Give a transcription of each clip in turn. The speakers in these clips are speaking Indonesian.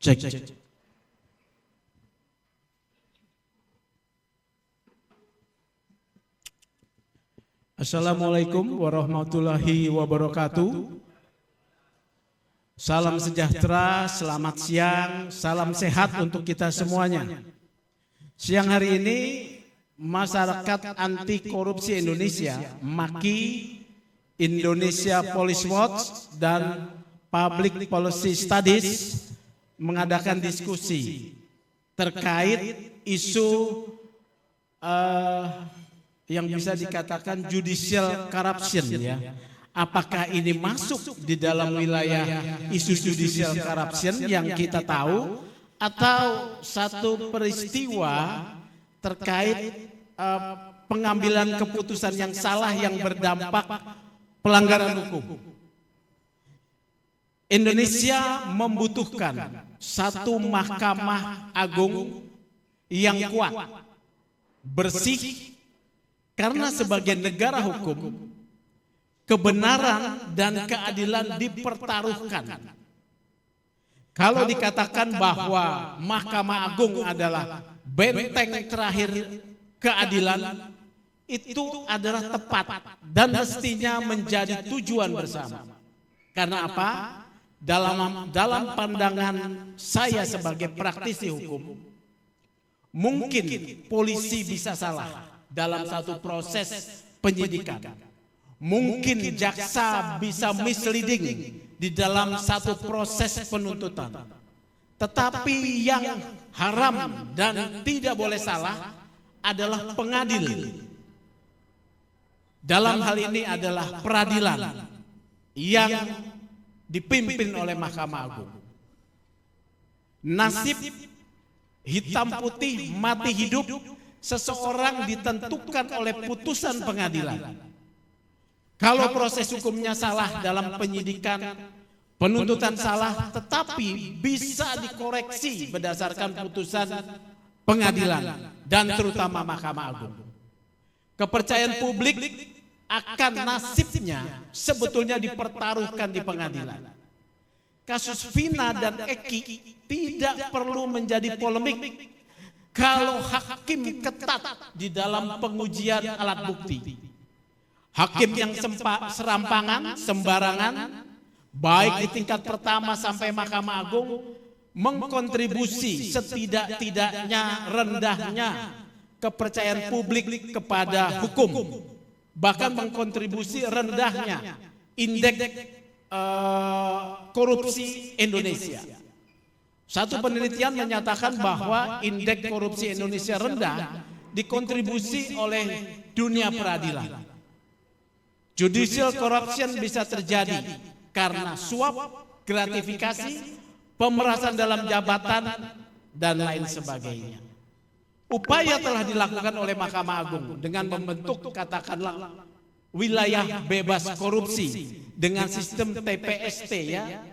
Cek. Assalamualaikum warahmatullahi wabarakatuh. Salam sejahtera, selamat siang, salam sehat untuk kita semuanya. Siang hari ini, Masyarakat Anti Korupsi Indonesia, MAKI, Indonesia Police Watch, dan Public Policy Studies mengadakan diskusi terkait isu yang bisa dikatakan judicial corruption, ya. Apakah ini masuk di dalam wilayah isu judicial corruption yang kita tahu, atau satu peristiwa terkait pengambilan keputusan yang salah yang berdampak pelanggaran hukum. Indonesia membutuhkan satu Mahkamah Agung yang kuat, bersih, karena sebagai negara hukum, kebenaran dan keadilan dipertaruhkan. Kalau dikatakan bahwa Mahkamah Agung adalah benteng terakhir keadilan, itu adalah tepat dan mestinya menjadi tujuan bersama. Karena apa? Dalam pandangan saya sebagai praktisi hukum, mungkin polisi bisa salah dalam satu proses penyidikan. Mungkin jaksa bisa misleading di dalam satu proses penuntutan. Tetapi yang haram dan tidak boleh salah adalah pengadil. Dalam hal ini adalah peradilan yang dipimpin oleh Mahkamah Agung. Nasib hitam putih, mati hidup seseorang ditentukan oleh putusan pengadilan. Kalau proses hukumnya salah dalam penyidikan, penuntutan salah, tetapi bisa dikoreksi berdasarkan putusan pengadilan dan terutama Mahkamah Agung. Kepercayaan publik akan nasibnya sebetulnya dipertaruhkan di pengadilan. Kasus Vina dan Eki tidak perlu menjadi polemik kalau hakim ketat di dalam pengujian alat bukti. Hakim yang serampangan, sembarangan, baik di tingkat pertama sampai Mahkamah Agung, mengkontribusi setidak-tidaknya rendahnya kepercayaan publik kepada hukum, bahkan mengkontribusi rendahnya indeks korupsi Indonesia. Satu penelitian menyatakan bahwa indeks korupsi Indonesia rendah dikontribusi oleh dunia peradilan. Judicial corruption bisa terjadi karena suap, gratifikasi, pemerasan dalam jabatan, dan lain sebagainya. Upaya telah dilakukan oleh Mahkamah Agung dengan membentuk katakanlah wilayah bebas korupsi dengan sistem TPST, ya,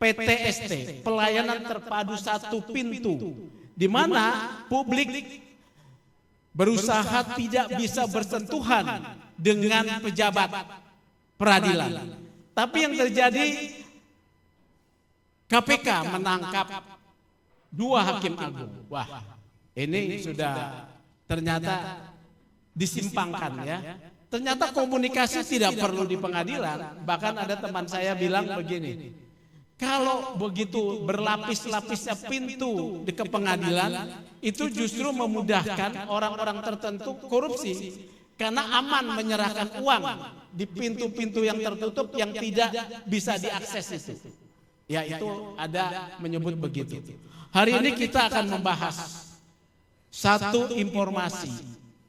PTST, pelayanan terpadu satu pintu, di mana publik berusaha tidak bisa bersentuhan dengan pejabat peradilan. Tapi yang terjadi, KPK menangkap 2 hakim agung. Wah, ini sudah ternyata disimpangkan, ya. Ternyata komunikasi tidak perlu di pengadilan. Bahkan ada teman saya bilang begini, kalau begitu berlapis-lapisnya pintu di pengadilan, itu justru memudahkan orang-orang tertentu korupsi. Karena aman menyerahkan uang di pintu-pintu yang tertutup yang tidak bisa diakses itu. Ya, itu ada menyebut begitu. Hari ini kita akan membahas satu informasi,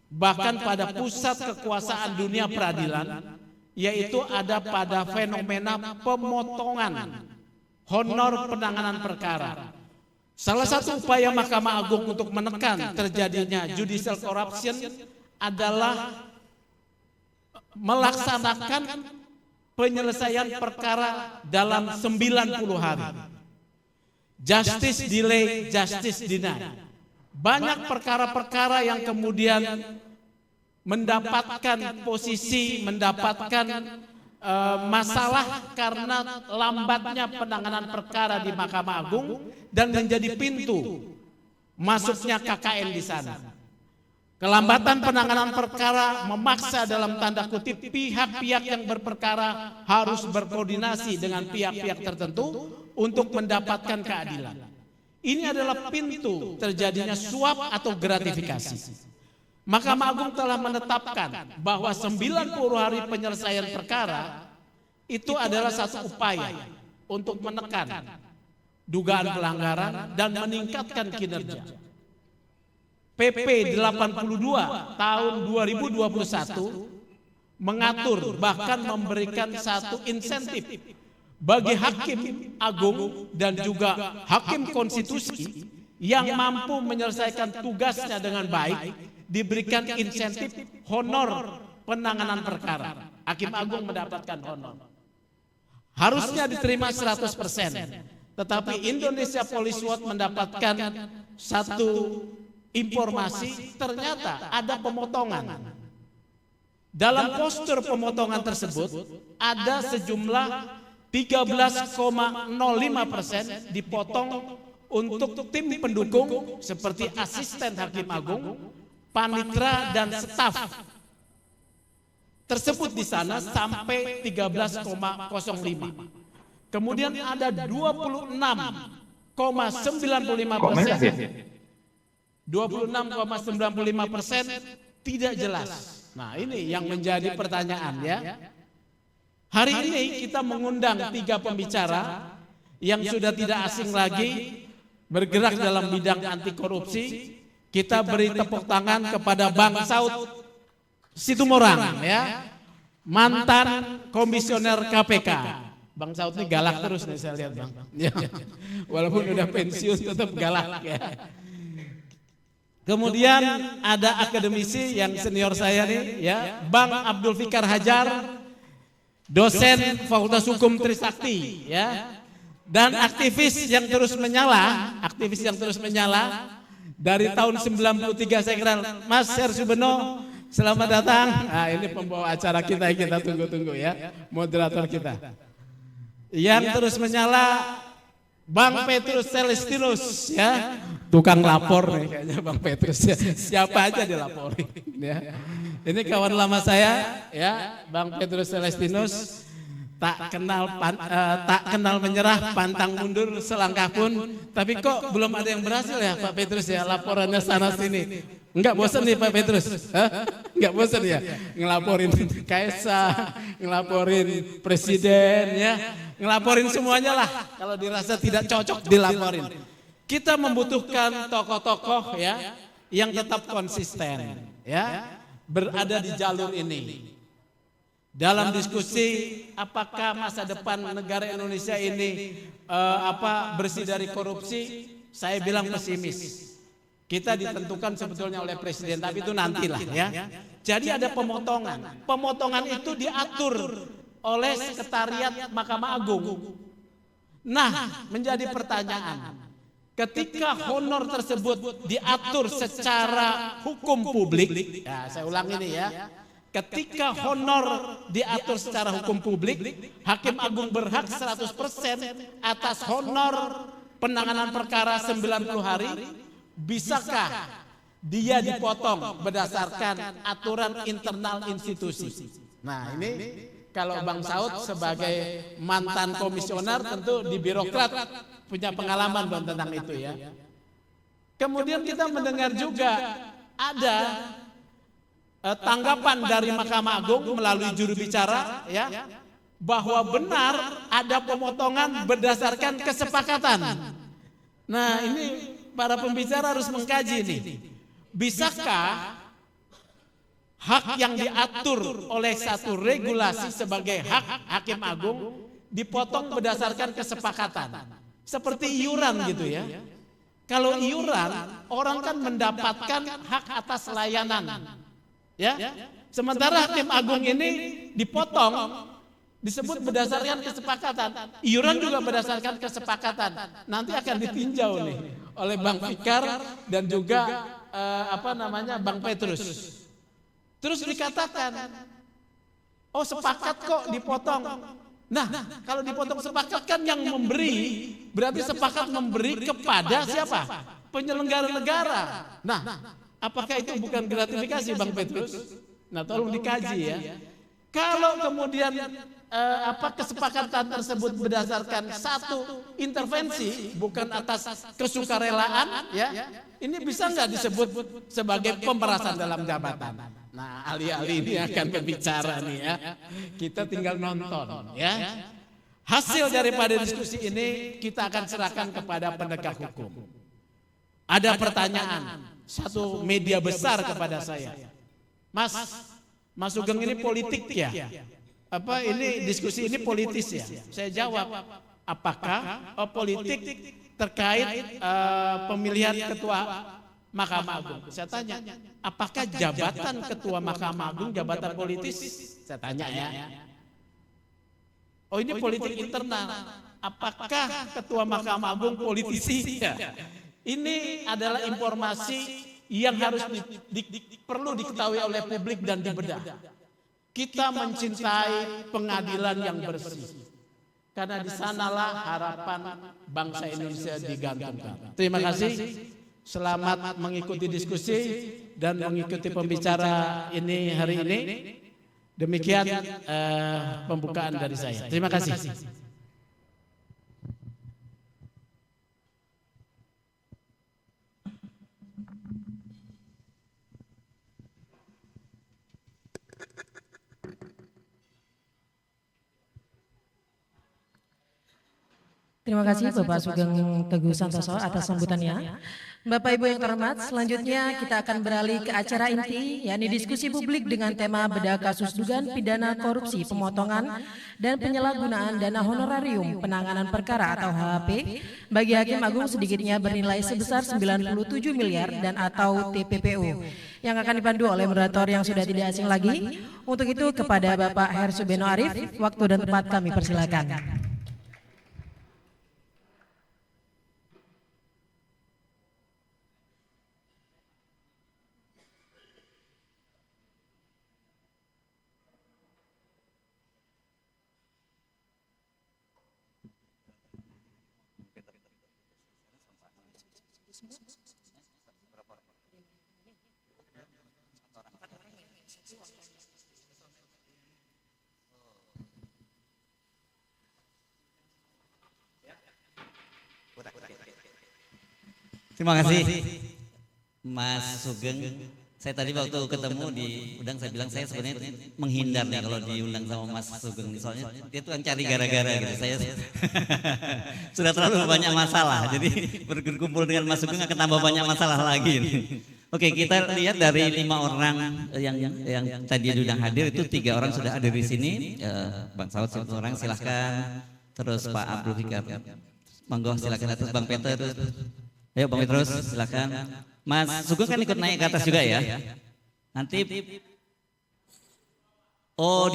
bahkan pada pusat kekuasaan dunia peradilan, yaitu ada pada fenomena pemotongan honor penanganan perkara. Salah satu upaya Mahkamah Agung untuk menekan terjadinya judicial corruption adalah melaksanakan penyelesaian perkara dalam 90 hari. Justice delay, justice deny. Banyak perkara-perkara yang kemudian mendapatkan posisi, mendapatkan masalah karena lambatnya penanganan perkara di Mahkamah Agung dan menjadi pintu masuknya KKN di sana. Kelambatan penanganan perkara memaksa dalam tanda kutip pihak-pihak yang berperkara harus berkoordinasi dengan pihak-pihak tertentu untuk mendapatkan keadilan. Ini adalah pintu terjadinya suap atau gratifikasi. Mahkamah Agung telah menetapkan bahwa 90 hari penyelesaian perkara itu adalah satu upaya untuk menekan dugaan pelanggaran dan meningkatkan kinerja. PP 82 tahun 2021 mengatur bahkan memberikan satu insentif bagi hakim agung dan juga hakim konstitusi yang mampu menyelesaikan tugasnya dengan baik diberikan insentif honor penanganan perkara. Hakim agung mendapatkan honor. Harusnya diterima 100%. Tetapi Indonesia Police Watch mendapatkan satu informasi ternyata ada pemotongan. Dalam postur pemotongan tersebut ada sejumlah 13,05% dipotong untuk tim pendukung seperti asisten hakim agung, panitra dan staf tersebut di sana sampai 13,05. Kemudian ada 26,95%. 26,95% tidak jelas. Nah, ini yang menjadi pertanyaan ya. Hari ini kita mengundang 3 pembicara yang sudah tidak asing lagi bergerak dalam bidang anti korupsi. Kita beri tepuk tangan kepada Bang Saud Situmorang ya, mantan komisioner KPK. Bang Saud ini galak terus nih saya lihat Bang. Ya. Walaupun udah pensiun tetap galak ya. Kemudian ada akademisi yang senior saya nih ya, Bang Abdul Fikar Hajar, dosen Fakultas Hukum Trisakti ya. Dan aktivis yang terus menyala, dari tahun 93 saya kenal Mas Hersubeno, selamat datang. Nah, ini pembawa acara kita yang kita tunggu-tunggu ya, moderator kita. Yang terus menyala Bang Petrus Celestinus ya, tukang lapor nih kayaknya Bang Petrus ya. Siapa aja dilaporin ya. Ini kawan lama saya ya, Bang Petrus Celestinus. Tak kenal menyerah, pantang mundur selangkah pun. Tapi kok belum ada yang berhasil ya Pak Petrus ya, laporannya sana sini. Enggak bosan nih Pak Petrus? Enggak bosan ya? Ngelaporin Kaisar, ngelaporin Presiden ya, ngelaporin semuanya lah. Kalau dirasa tidak cocok dilaporin. Kita membutuhkan tokoh-tokoh ya yang tetap konsisten ya, berada di jalur ini. Dalam diskusi apakah masa depan negara Indonesia ini bersih dari korupsi, saya bilang pesimis. Kita ditentukan sebetulnya oleh presiden, tapi itu nantilah ya. Jadi ada pemotongan. Pemotongan itu diatur oleh Sekretariat Mahkamah Agung. Nah, menjadi pertanyaan, ketika honor tersebut diatur secara hukum publik, ya saya ulang ini ya. Ketika honor diatur secara hukum publik, Hakim Agung berhak 100% atas honor penanganan perkara 90 hari. Bisakah dia dipotong berdasarkan aturan internal institusi? Nah, ini kalau Bang Saud sebagai mantan komisioner tentu di birokrat punya pengalaman tentang itu ya. Kemudian kita mendengar juga ada tanggapan dari Mahkamah Agung melalui juru bicara ya, bahwa benar ada pemotongan berdasarkan kesepakatan. Nah, ini para pembicara harus mengkaji nih. Bisakah hak yang diatur oleh satu regulasi sebagai hak Hakim Agung dipotong berdasarkan kesepakatan? Seperti iuran gitu ya. Kalau iuran, orang kan mendapatkan hak atas layanan. Ya, sementara Hakim Agung ini dipotong disebut berdasarkan kesepakatan. Iuran juga berdasarkan kesepakatan. Nanti akan ditinjau nih oleh Bang Fikar dan juga Bang Petrus. Terus dikatakan Oh sepakat kok dipotong. Nah kalau dipotong sepakat kan yang memberi berarti sepakat memberi kepada siapa? Penyelenggara negara. Nah apakah itu bukan gratifikasi Bang Petrus? Nah tolong dikaji ya. Kalau kemudian kesepakatan tersebut berdasarkan satu intervensi bukan atas kesukarelaan ya, ini bisa nggak disebut sebagai pemerasan dalam jabatan? Nah ahli-ahli ini akan berbicara nih ya, kita tinggal nonton ya. Hasil daripada diskusi ini kita akan serahkan kepada penegak hukum. Ada pertanyaan satu media besar kepada saya, Mas Sugeng ini politik ya? Apa ini diskusi ini politis ya? Saya jawab, apakah politik terkait pemilihan ketua Mahkamah Agung? Saya tanya, apakah jabatan ketua Mahkamah Agung jabatan politis? Saya tanya ya. Oh ini politik internal. Apakah ketua Mahkamah Agung politisi? Ya. Ini adalah informasi yang harus perlu diketahui oleh publik dan dibedah. Kita mencintai pengadilan yang bersih. Karena di sanalah harapan bangsa Indonesia digantungkan. Terima kasih. Selamat mengikuti diskusi dan mengikuti pembicara ini hari ini. Demikian pembukaan dari saya. Terima kasih. Terima kasih Bapak Sugeng Teguh Santoso atas sambutannya. Bapak Ibu yang terhormat, selanjutnya kita akan beralih ke acara inti, yakni diskusi publik dengan tema bedah kasus dugaan pidana korupsi, pemotongan dan penyalahgunaan dana honorarium penanganan perkara atau HHP bagi Hakim Agung sedikitnya bernilai sebesar 97 miliar dan atau TPPO yang akan dipandu oleh moderator yang sudah tidak asing lagi. Untuk itu kepada Bapak Hersu Beno Arif, waktu dan tempat kami persilakan. Terima kasih Mas Sugeng. Saya tadi waktu ketemu diundang saya bilang saya sebenarnya menghindar nih kalau diundang sama Mas Sugeng. Soalnya dia tuh kan cari gara-gara gitu. Saya sudah terlalu banyak masalah. Jadi berkumpul dengan Mas Sugeng akan tambah banyak masalah lagi. Oke, kita lihat dari 5 orang yang tadi diundang hadir itu 3 orang sudah ada di sini. Bang Saud 1 orang silahkan. Terus Pak Abdul Fikar. Monggo silakan atas Bang Peter. Ayo Bang Petrus silakan. Mas Sugeng kan ikut naik ke atas juga ya. Nanti di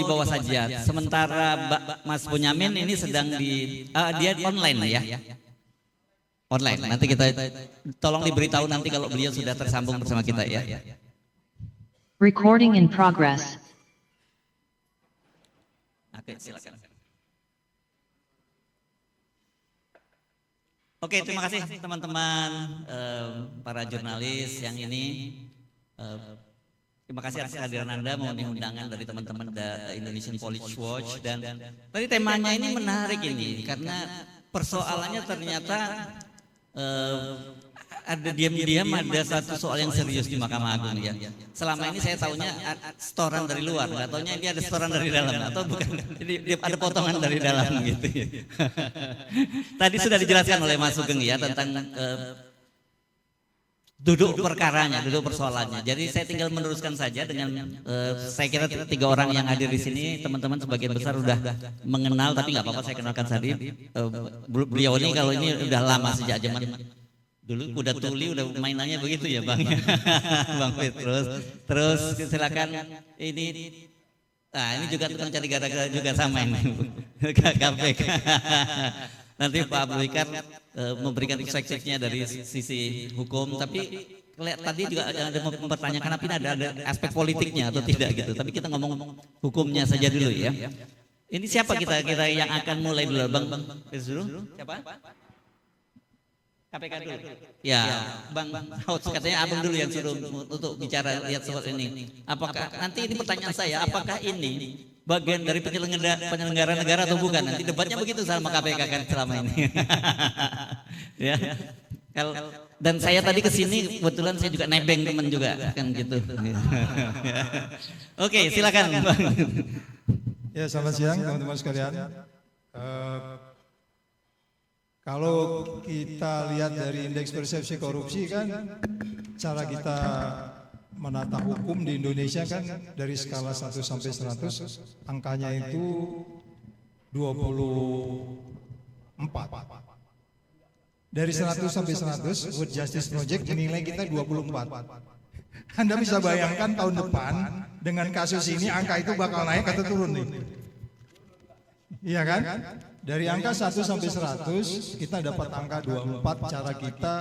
bawah saja. Sementara Mas Bonyamin ini sedang dia online ya. Online. Nanti kita tolong diberitahu nanti kalau beliau sudah tersambung bersama kita ya. Recording in progress. Oke, silakan. Oke, terima kasih teman-teman para jurnalis yang ini. Terima kasih atas kehadiran Anda memenuhi undangan dari teman-teman Indonesian Police Watch dan tadi temanya ini menarik ini karena persoalannya ternyata ada diam-diam ada satu soal yang serius di Mahkamah Agung ya. Selama ini saya tahunya setoran dari luar, nggak tahunya ini ada setoran dari dalam atau bukan? Jadi ada potongan dari dalam gitu. Tadi sudah dijelaskan oleh Mas Sugeng ya tentang duduk perkaranya, duduk persoalannya. Jadi saya tinggal meneruskan saja dengan saya kira 3 orang yang hadir di sini teman-teman sebagian besar sudah mengenal tapi nggak apa-apa saya kenalkan tadi. Beliau ini kalau ini udah lama sejak zaman dulu kuda tuli udah mainannya begitu ya Bang. Bang Petrus. Terus silakan ini juga tukang cari gara-gara juga sama ini. KPK. Nanti Pak Abdul Fikar memberikan perspektifnya dari sisi hukum, tapi tadi juga ada mempertanyakan apa ini ada aspek politiknya atau tidak gitu. Tapi kita ngomong hukumnya saja dulu ya. Ini siapa kita yang akan mulai dulu, Bang? Dulu? Siapa? KPK dulu. Ya, Bang Hots katanya Abang dulu yang suruh untuk bicara lihat soal ini. Apakah nanti ini pertanyaan saya, apakah ini bagian dari penyelenggara negara atau bukan? Nanti debatnya begitu sama KPK kan selama ini. Ya. Dan saya tadi ke sini kebetulan saya juga nebeng teman juga kan gitu. Oke, silakan Bang. Ya, selamat siang teman-teman sekalian. Kalau kita lihat dari indeks persepsi korupsi kan, cara kita menata hukum di Indonesia kan dari skala 1 sampai 100, angkanya itu 24. Dari 100 sampai 100, World Justice Project menilai kita 24. Anda bisa bayangkan tahun depan dengan kasus ini angka itu bakal naik atau turun nih? Iya kan? Dari angka 1 sampai 100 kita dapat angka 24, cara kita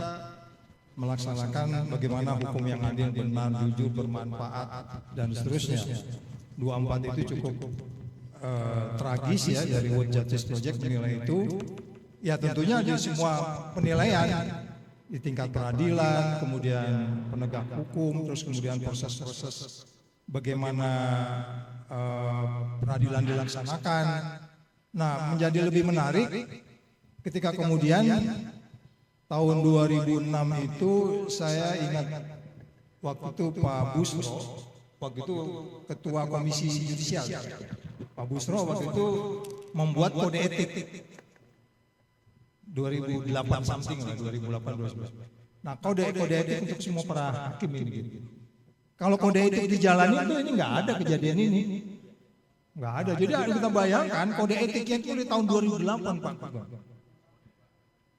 melaksanakan bagaimana hukum yang adil, benar, jujur, bermanfaat dan seterusnya. 24 itu cukup tragis ya, dari World Justice Project menilai itu. Ya tentunya di semua penilaian, di tingkat peradilan, kemudian penegak hukum, terus kemudian proses-proses bagaimana peradilan dilaksanakan. Nah, menjadi lebih menarik ketika kemudian tahun 2006 itu saya ingat waktu itu Pak Busro, waktu itu Ketua Komisi Yudisial, Pak Busro waktu itu membuat kode etik 2008 something lah, 2008. Nah, kode etik untuk semua para hakim ini. Kalau kode etik dijalani itu ini nggak ada kejadian ini. Nggak ada. Jadi kita bayangkan kode etiknya itu dari tahun 2008 Pak.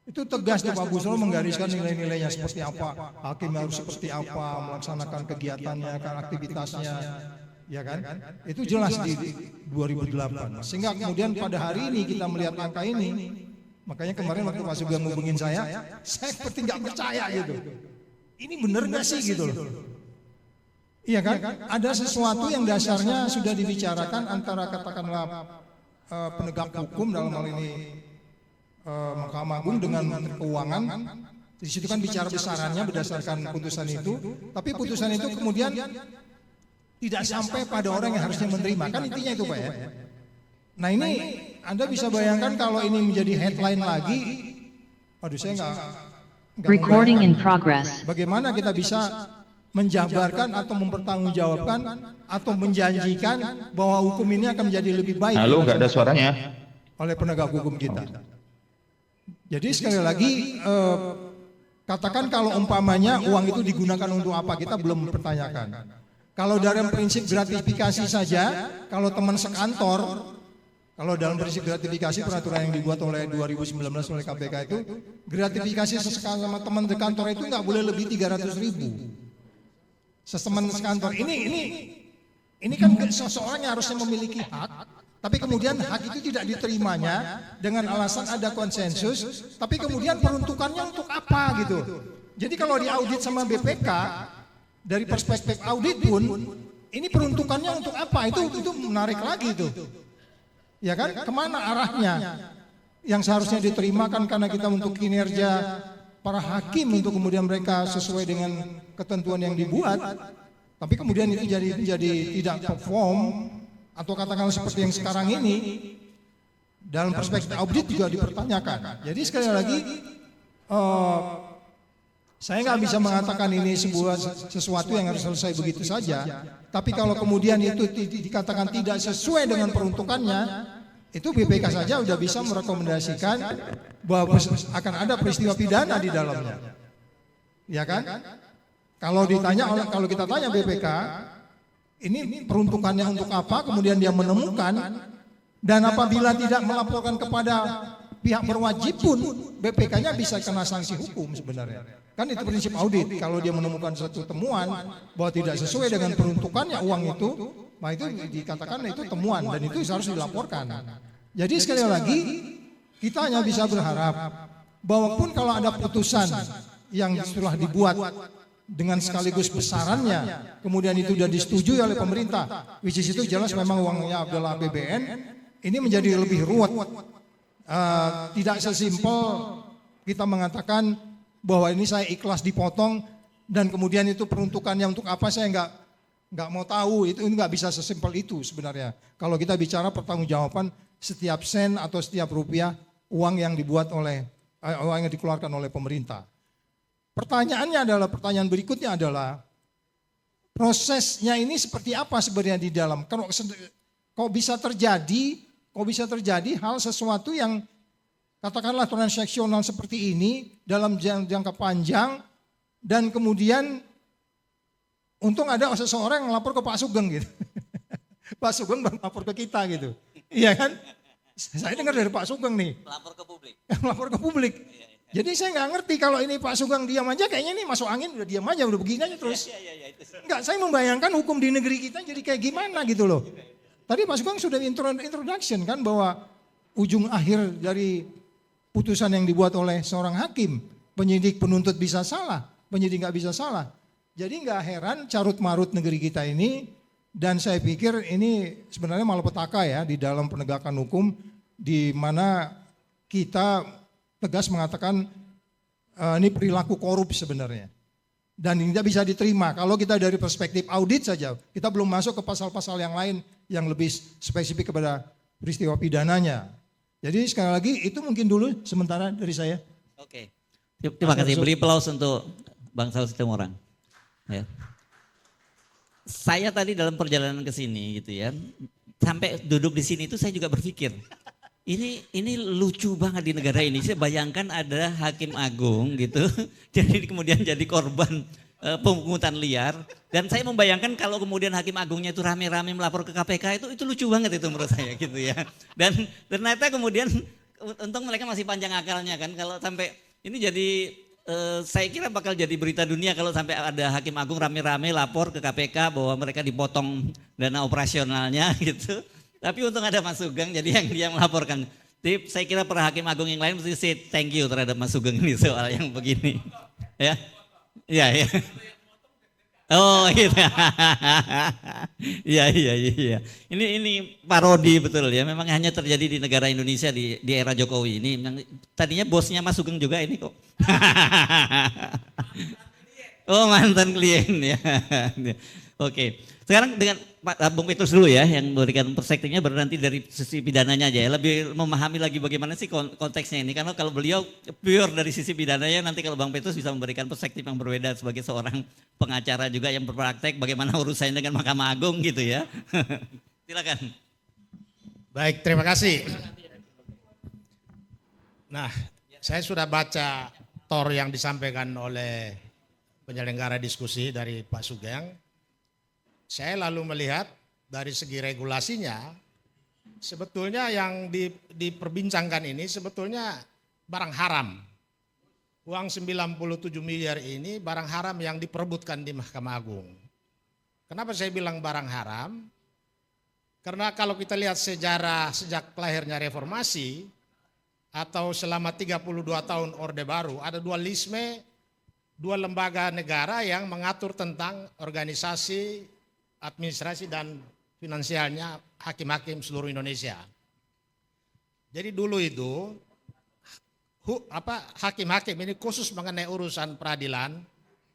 Itu tegas tuh Pak Busro menggariskan nilai-nilainya seperti apa, hakim harus seperti apa, melaksanakan kegiatannya, aktivitasnya, ya kan? Itu jelas di 2008. Sehingga kemudian pada hari ini kita melihat angka ini. Makanya kemarin waktu Pak Sugeng ngubungin saya seperti nggak percaya gitu. Ini bener nggak sih gitu loh? Iya kan? Ada sesuatu yang dasarnya sudah dibicarakan antara katakanlah penegak hukum dalam hal ini Mahkamah Agung dengan Menteri Keuangan. Di situ kan bicara besarannya berdasarkan putusan itu. Tapi putusan itu kemudian tidak sampai pada orang yang harusnya menerima. Kan intinya itu Pak ya. Nah ini Anda bisa bayangkan kalau ini menjadi headline lagi, aduh saya nggak Recording in progress. Bagaimana kita bisa menjabarkan atau mempertanggungjawabkan atau menjanjikan bahwa hukum ini akan menjadi lebih baik. Halo, nggak ada suaranya. Oleh penegak hukum kita. Jadi sekali lagi katakan kalau umpamanya uang itu digunakan untuk apa, kita belum mempertanyakan. Kalau dalam prinsip gratifikasi saja, kalau teman sekantor, kalau dalam prinsip gratifikasi peraturan yang dibuat oleh 2019 oleh KPK itu, gratifikasi sesekali sama teman di kantor itu nggak boleh lebih 300.000. Seteman sekantor ini kan seseorang yang harusnya memiliki hak, tapi kemudian hak itu tidak diterimanya dengan alasan ada konsensus, tapi kemudian peruntukannya untuk apa gitu. Jadi kalau diaudit sama BPK dari perspektif audit pun, ini peruntukannya untuk apa? Itu menarik lagi itu. Ya kan, kemana arahnya? Yang seharusnya diterima kan karena kita untuk kinerja para hakim untuk kemudian mereka sesuai dengan ketentuan yang dibuat, tapi kemudian itu jadi tidak perform atau katakanlah seperti yang sekarang ini dalam perspektif audit juga dipertanyakan. Jadi sekali lagi saya nggak bisa mengatakan ini sesuatu yang harus selesai begitu saja. Tapi kalau kemudian itu dikatakan tidak sesuai dengan peruntukannya, itu BPK saja sudah bisa merekomendasikan bahwa akan ada peristiwa pidana di dalamnya. Ya kan? Kalau kita tanya BPK, ini peruntukannya untuk apa? Kemudian dia menemukan, dan apabila tidak melaporkan kepada pihak berwajib pun, BPK-nya bisa kena sanksi hukum sebenarnya. Kan itu prinsip audit. Kalau dia menemukan satu temuan bahwa tidak sesuai dengan peruntukannya uang itu, nah itu dikatakan itu temuan dan itu harus dilaporkan. Jadi sekali lagi kita hanya bisa berharap bahwa pun kalau ada putusan yang setelah dibuat dengan sekaligus besarannya, kemudian itu sudah disetujui oleh pemerintah, which is itu jelas memang uangnya adalah APBN, ini menjadi lebih ruwet. Tidak sesimpel kita mengatakan bahwa ini saya ikhlas dipotong dan kemudian itu peruntukannya untuk apa saya nggak mau tahu, itu nggak bisa sesimpel itu sebenarnya. Kalau kita bicara pertanggungjawaban setiap sen atau setiap rupiah uang yang dikeluarkan oleh pemerintah. Pertanyaan berikutnya adalah prosesnya ini seperti apa sebenarnya di dalam? Kok bisa terjadi hal sesuatu yang katakanlah transaksional seperti ini dalam jangka panjang dan kemudian untung ada seseorang yang lapor ke Pak Sugeng gitu. Pak Sugeng baru lapor ke kita gitu. Iya kan? Saya dengar dari Pak Sugeng nih. Lapor ke publik. Lapor ke publik. Jadi saya nggak ngerti kalau ini Pak Sugeng diam aja, kayaknya ini masuk angin udah diam aja, udah begini aja terus. Enggak, saya membayangkan hukum di negeri kita jadi kayak gimana gitu loh. Tadi Pak Sugeng sudah introduction kan bahwa ujung akhir dari putusan yang dibuat oleh seorang hakim, penyidik penuntut bisa salah, penyidik nggak bisa salah. Jadi nggak heran carut marut negeri kita ini, dan saya pikir ini sebenarnya malapetaka ya di dalam penegakan hukum, di mana kita tegas mengatakan ini perilaku korup sebenarnya. Dan ini tidak bisa diterima. Kalau kita dari perspektif audit saja, kita belum masuk ke pasal-pasal yang lain yang lebih spesifik kepada peristiwa pidananya. Jadi sekali lagi itu mungkin dulu sementara dari saya. Oke. Terima kasih. Beri aplaus untuk Bang Saud Situmorang. Ya. Saya tadi dalam perjalanan ke sini gitu ya, sampai duduk di sini itu saya juga berpikir, ini lucu banget di negara ini. Saya bayangkan ada hakim agung gitu, jadi kemudian jadi korban pemungutan liar. Dan saya membayangkan kalau kemudian hakim agungnya itu rame-rame melapor ke KPK, itu lucu banget itu menurut saya gitu ya. Dan ternyata kemudian untung mereka masih panjang akalnya kan, kalau sampai ini jadi saya kira bakal jadi berita dunia kalau sampai ada hakim agung rame-rame lapor ke KPK bahwa mereka dipotong dana operasionalnya gitu. Tapi untung ada Mas Sugeng, jadi yang dia melaporkan. Jadi saya kira para hakim agung yang lain mesti say thank you terhadap Mas Sugeng ini soal yang begini. Ya, ya. Oh gitu. Iya. Ini parodi betul ya. Memang hanya terjadi di negara Indonesia di era Jokowi ini. Tadinya bosnya Mas Sugeng juga ini kok. Oh mantan klien ya. Oke. Sekarang dengan Pak Bung Petrus dulu ya yang memberikan perspektifnya, baru nanti dari sisi pidananya aja ya, lebih memahami lagi bagaimana sih konteksnya ini, karena kalau beliau pure dari sisi pidananya, nanti kalau Bang Petrus bisa memberikan perspektif yang berbeda sebagai seorang pengacara juga yang berpraktek bagaimana urusannya dengan Mahkamah Agung gitu ya. Silakan. Baik, terima kasih. Nah, saya sudah baca TOR yang disampaikan oleh penyelenggara diskusi dari Pak Sugeng. Saya lalu melihat dari segi regulasinya, sebetulnya yang diperbincangkan ini sebetulnya barang haram. Uang 97 miliar ini barang haram yang diperebutkan di Mahkamah Agung. Kenapa saya bilang barang haram? Karena kalau kita lihat sejarah sejak lahirnya reformasi atau selama 32 tahun Orde Baru, ada dualisme, dua lembaga negara yang mengatur tentang organisasi, administrasi dan finansialnya hakim-hakim seluruh Indonesia. Jadi dulu itu hakim-hakim ini khusus mengenai urusan peradilan,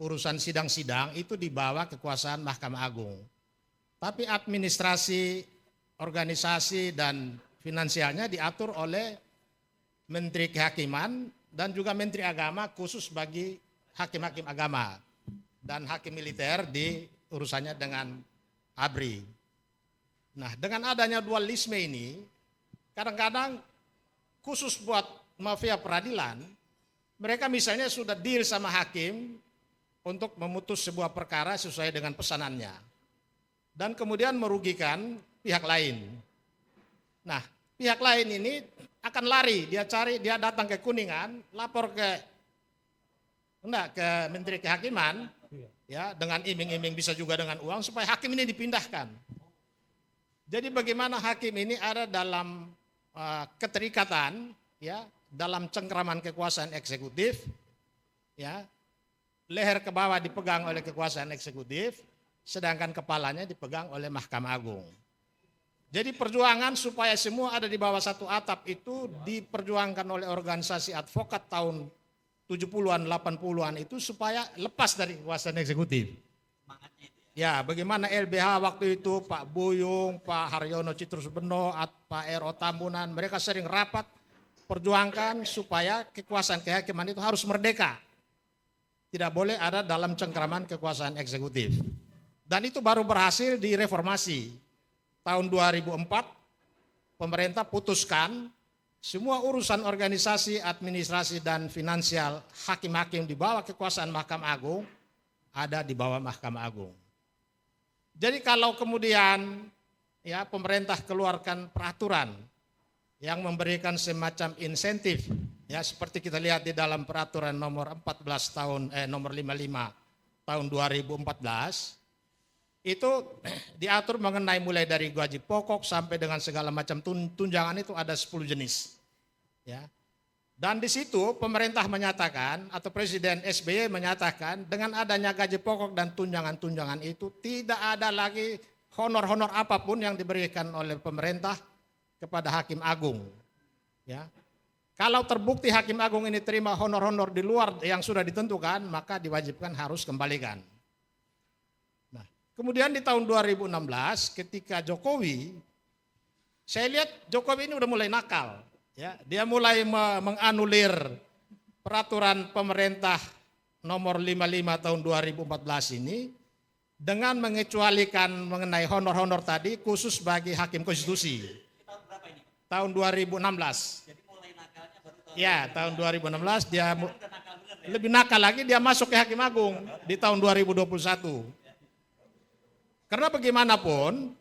urusan sidang-sidang itu di bawah kekuasaan Mahkamah Agung. Tapi administrasi, organisasi dan finansialnya diatur oleh Menteri Kehakiman dan juga Menteri Agama khusus bagi hakim-hakim agama, dan hakim militer di urusannya dengan ABRI. Nah, dengan adanya dualisme ini, kadang-kadang khusus buat mafia peradilan, mereka misalnya sudah deal sama hakim untuk memutus sebuah perkara sesuai dengan pesanannya, dan kemudian merugikan pihak lain. Nah, pihak lain ini akan lari, dia datang ke Kuningan, lapor ke Menteri Kehakiman, ya, dengan iming-iming, bisa juga dengan uang supaya hakim ini dipindahkan. Jadi bagaimana hakim ini ada dalam keterikatan, ya, dalam cengkraman kekuasaan eksekutif, ya, leher ke bawah dipegang oleh kekuasaan eksekutif, sedangkan kepalanya dipegang oleh Mahkamah Agung. Jadi perjuangan supaya semua ada di bawah satu atap itu diperjuangkan oleh organisasi advokat tahun 70-an, 80-an itu supaya lepas dari kekuasaan eksekutif. Ya, bagaimana LBH waktu itu Pak Buyung, Pak Haryono Citrusbeno, Pak R.O. Tambunan, mereka sering rapat perjuangkan supaya kekuasaan kehakiman itu harus merdeka. Tidak boleh ada dalam cengkraman kekuasaan eksekutif. Dan itu baru berhasil direformasi. Tahun 2004 pemerintah putuskan semua urusan organisasi, administrasi dan finansial hakim-hakim di bawah kekuasaan Mahkamah Agung ada di bawah Mahkamah Agung. Jadi kalau kemudian ya pemerintah keluarkan peraturan yang memberikan semacam insentif ya seperti kita lihat di dalam peraturan nomor 14 nomor 55 tahun 2014 itu diatur mengenai mulai dari gaji pokok sampai dengan segala macam tunjangan itu ada 10 jenis. Ya. Dan di situ pemerintah menyatakan atau Presiden SBY menyatakan dengan adanya gaji pokok dan tunjangan-tunjangan itu tidak ada lagi honor-honor apapun yang diberikan oleh pemerintah kepada Hakim Agung. Ya. Kalau terbukti Hakim Agung ini terima honor-honor di luar yang sudah ditentukan, maka diwajibkan harus kembalikan. Nah, kemudian di tahun 2016 ketika Jokowi, saya lihat Jokowi ini udah mulai nakal. Ya, dia mulai menganulir peraturan pemerintah nomor 55 tahun 2014 ini dengan mengecualikan mengenai honor-honor tadi khusus bagi hakim konstitusi. Tahun berapa ini? Tahun 2016. Jadi mulai nakalnya baru tahun ya, tahun 2016 dia lebih nakal lagi dia masuk ke Hakim Agung di tahun 2021. Karena bagaimanapun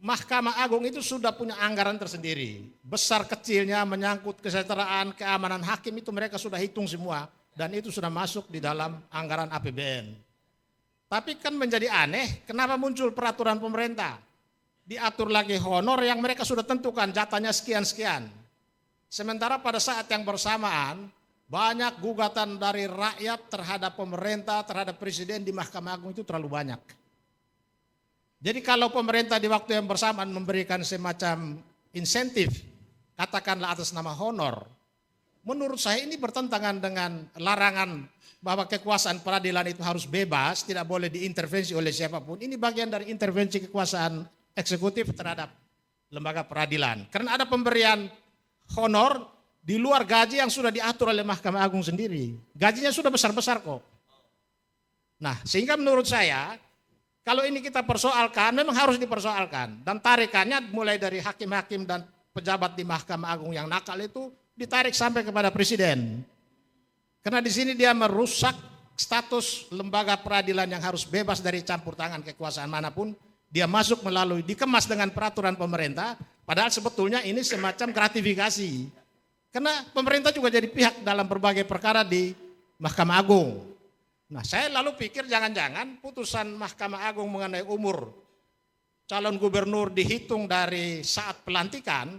Mahkamah Agung itu sudah punya anggaran tersendiri. Besar kecilnya menyangkut kesejahteraan, keamanan hakim itu mereka sudah hitung semua. Dan itu sudah masuk di dalam anggaran APBN. Tapi kan menjadi aneh, kenapa muncul peraturan pemerintah? Diatur lagi honor yang mereka sudah tentukan, jatahnya sekian-sekian. Sementara pada saat yang bersamaan, banyak gugatan dari rakyat terhadap pemerintah, terhadap presiden di Mahkamah Agung itu terlalu banyak. Jadi kalau pemerintah di waktu yang bersamaan memberikan semacam insentif, katakanlah atas nama honor, menurut saya ini bertentangan dengan larangan bahwa kekuasaan peradilan itu harus bebas, tidak boleh diintervensi oleh siapapun. Ini bagian dari intervensi kekuasaan eksekutif terhadap lembaga peradilan. Karena ada pemberian honor di luar gaji yang sudah diatur oleh Mahkamah Agung sendiri. Gajinya sudah besar-besar kok. Nah, sehingga menurut saya, kalau ini kita persoalkan, memang harus dipersoalkan. Dan tarikannya mulai dari hakim-hakim dan pejabat di Mahkamah Agung yang nakal itu ditarik sampai kepada presiden. Karena di sini dia merusak status lembaga peradilan yang harus bebas dari campur tangan kekuasaan manapun. Dia masuk melalui, dikemas dengan peraturan pemerintah, padahal sebetulnya ini semacam gratifikasi. Karena pemerintah juga jadi pihak dalam berbagai perkara di Mahkamah Agung. Nah, saya lalu pikir jangan-jangan putusan Mahkamah Agung mengenai umur calon gubernur dihitung dari saat pelantikan,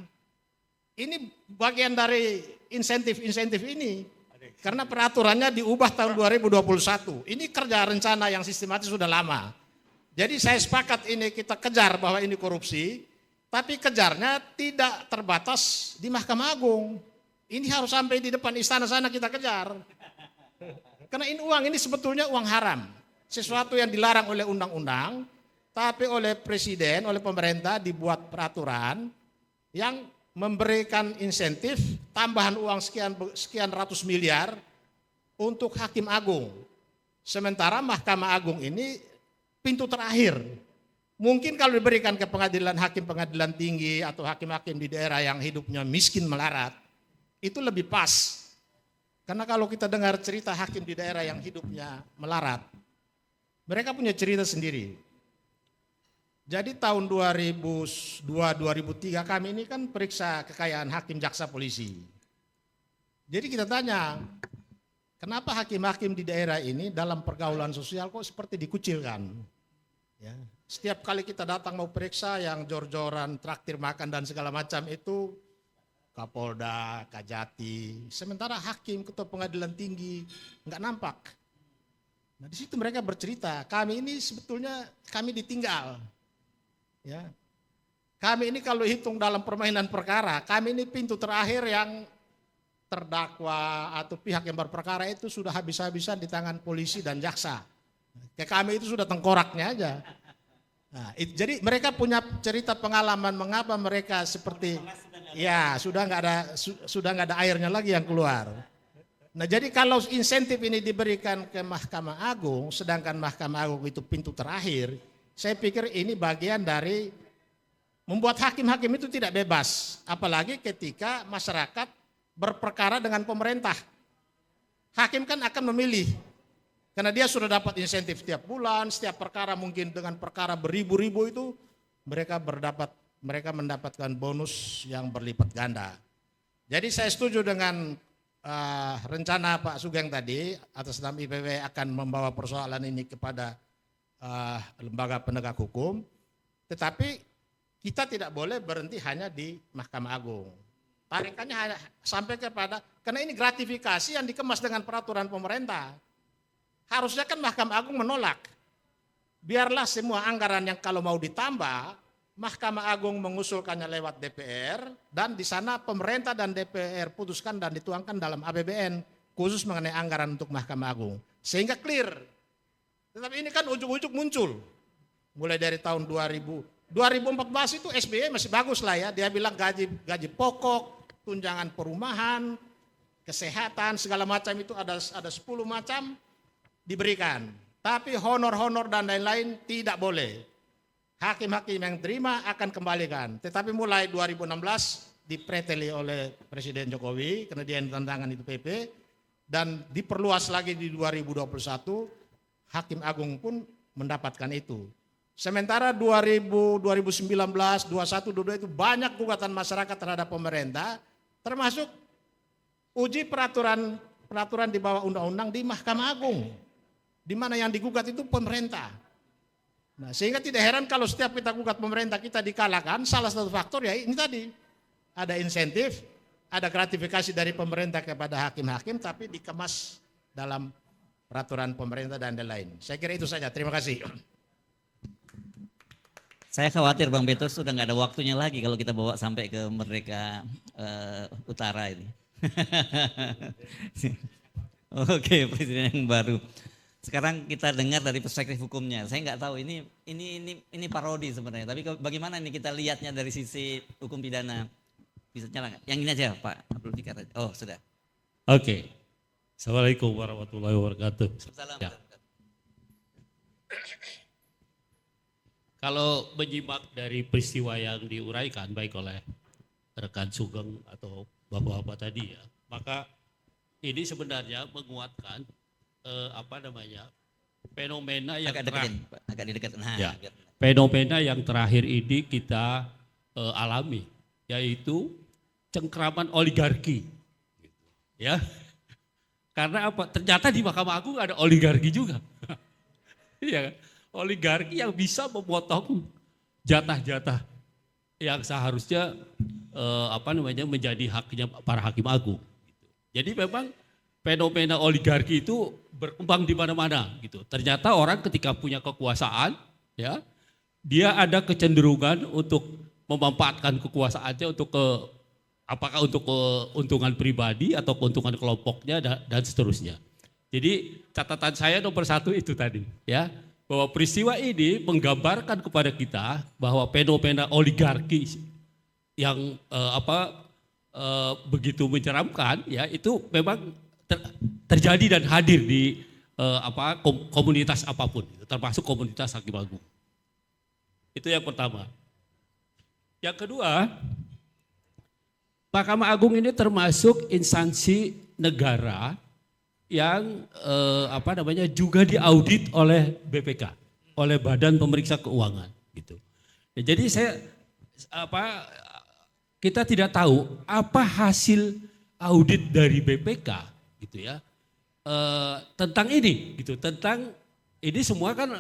ini bagian dari insentif-insentif ini. Karena peraturannya diubah tahun 2021. Ini kerja rencana yang sistematis sudah lama. Jadi saya sepakat ini kita kejar bahwa ini korupsi, tapi kejarnya tidak terbatas di Mahkamah Agung. Ini harus sampai di depan istana sana kita kejar. Karena ini uang ini sebetulnya uang haram. Sesuatu yang dilarang oleh undang-undang, tapi oleh presiden, oleh pemerintah dibuat peraturan yang memberikan insentif tambahan uang sekian ratus miliar untuk Hakim Agung. Sementara Mahkamah Agung ini pintu terakhir. Mungkin kalau diberikan ke pengadilan hakim pengadilan tinggi atau hakim-hakim di daerah yang hidupnya miskin melarat, itu lebih pas. Karena kalau kita dengar cerita hakim di daerah yang hidupnya melarat, mereka punya cerita sendiri. Jadi tahun 2002-2003 kami ini kan periksa kekayaan hakim jaksa polisi. Jadi kita tanya, kenapa hakim-hakim di daerah ini dalam pergaulan sosial kok seperti dikucilkan? Ya. Setiap kali kita datang mau periksa yang jor-joran, traktir makan dan segala macam itu Kapolda, Kajati, sementara hakim ketua pengadilan tinggi nggak nampak. Nah, di situ mereka bercerita, kami ini sebetulnya kami ditinggal. Ya. Kami ini kalau hitung dalam permainan perkara, kami ini pintu terakhir yang terdakwa atau pihak yang berperkara itu sudah habis-habisan di tangan polisi dan jaksa. Kayak kami itu sudah tengkoraknya aja. Nah, jadi mereka punya cerita pengalaman mengapa mereka seperti ya sudah nggak ada airnya lagi yang keluar. Nah, jadi kalau insentif ini diberikan ke Mahkamah Agung, sedangkan Mahkamah Agung itu pintu terakhir, saya pikir ini bagian dari membuat hakim-hakim itu tidak bebas, apalagi ketika masyarakat berperkara dengan pemerintah. Hakim kan akan memilih, karena dia sudah dapat insentif setiap bulan, setiap perkara mungkin dengan perkara beribu-ribu itu mereka mendapatkan bonus yang berlipat ganda. Jadi saya setuju dengan rencana Pak Sugeng tadi atas nama IPW akan membawa persoalan ini kepada lembaga penegak hukum, tetapi kita tidak boleh berhenti hanya di Mahkamah Agung. Tarikannya hanya sampai kepada, karena ini gratifikasi yang dikemas dengan peraturan pemerintah. Harusnya kan Mahkamah Agung menolak. Biarlah semua anggaran yang kalau mau ditambah, Mahkamah Agung mengusulkannya lewat DPR, dan di sana pemerintah dan DPR putuskan dan dituangkan dalam APBN khusus mengenai anggaran untuk Mahkamah Agung. Sehingga clear. Tetapi ini kan ujuk-ujuk muncul. Mulai dari tahun 2014 itu SBY masih bagus lah ya. Dia bilang gaji pokok, tunjangan perumahan, kesehatan, segala macam itu ada 10 macam diberikan. Tapi honor-honor dan lain-lain tidak boleh. Hakim-hakim yang terima akan kembalikan. Tetapi mulai 2016 dipreteli oleh Presiden Jokowi karena dia yang tantangan itu PP, dan diperluas lagi di 2021, Hakim Agung pun mendapatkan itu. Sementara 2019, 21, 22 itu banyak gugatan masyarakat terhadap pemerintah, termasuk uji peraturan di bawah undang-undang di Mahkamah Agung, di mana yang digugat itu pemerintah. Nah, sehingga tidak heran kalau setiap kita gugat pemerintah kita dikalahkan, salah satu faktor ya ini tadi. Ada insentif, ada gratifikasi dari pemerintah kepada hakim-hakim, tapi dikemas dalam peraturan pemerintah dan lain-lain. Saya kira itu saja, terima kasih. Saya khawatir Bang Beto sudah nggak ada waktunya lagi kalau kita bawa sampai ke Merdeka Utara ini. Oke, Presiden yang baru. Sekarang kita dengar dari perspektif hukumnya. Saya nggak tahu ini parodi sebenarnya. Tapi bagaimana ini kita lihatnya dari sisi hukum pidana? Bisa nyala nggak? Yang ini aja Pak Abdul Fikar. Oh sudah. Oke. Assalamualaikum warahmatullahi wabarakatuh. Salam. Ya. Kalau menyimak dari peristiwa yang diuraikan baik oleh rekan Sugeng atau bapak-bapak tadi ya, maka ini sebenarnya menguatkan fenomena yang agak didekatin. Nah, ya, fenomena yang terakhir ini kita alami, yaitu cengkraman oligarki, ya. Karena apa? Ternyata di Mahkamah Agung ada oligarki juga, iya kan? Oligarki yang bisa memotong jatah-jatah yang seharusnya menjadi haknya para hakim agung. Jadi memang fenomena oligarki itu berkembang di mana-mana gitu. Ternyata orang ketika punya kekuasaan, ya, dia ada kecenderungan untuk memanfaatkan kekuasaannya untuk apakah untuk keuntungan pribadi atau keuntungan kelompoknya dan seterusnya. Jadi catatan saya nomor 1 itu tadi, ya, bahwa peristiwa ini menggambarkan kepada kita bahwa fenomena oligarki yang begitu menyeramkan, ya, itu memang terjadi dan hadir di komunitas apapun, termasuk komunitas hakim agung. Itu yang pertama. Yang kedua, Mahkamah Agung ini termasuk instansi negara yang juga diaudit oleh BPK, oleh Badan Pemeriksa Keuangan, gitu. Ya, jadi kita tidak tahu apa hasil audit dari BPK, gitu ya, tentang ini, gitu, tentang ini semua kan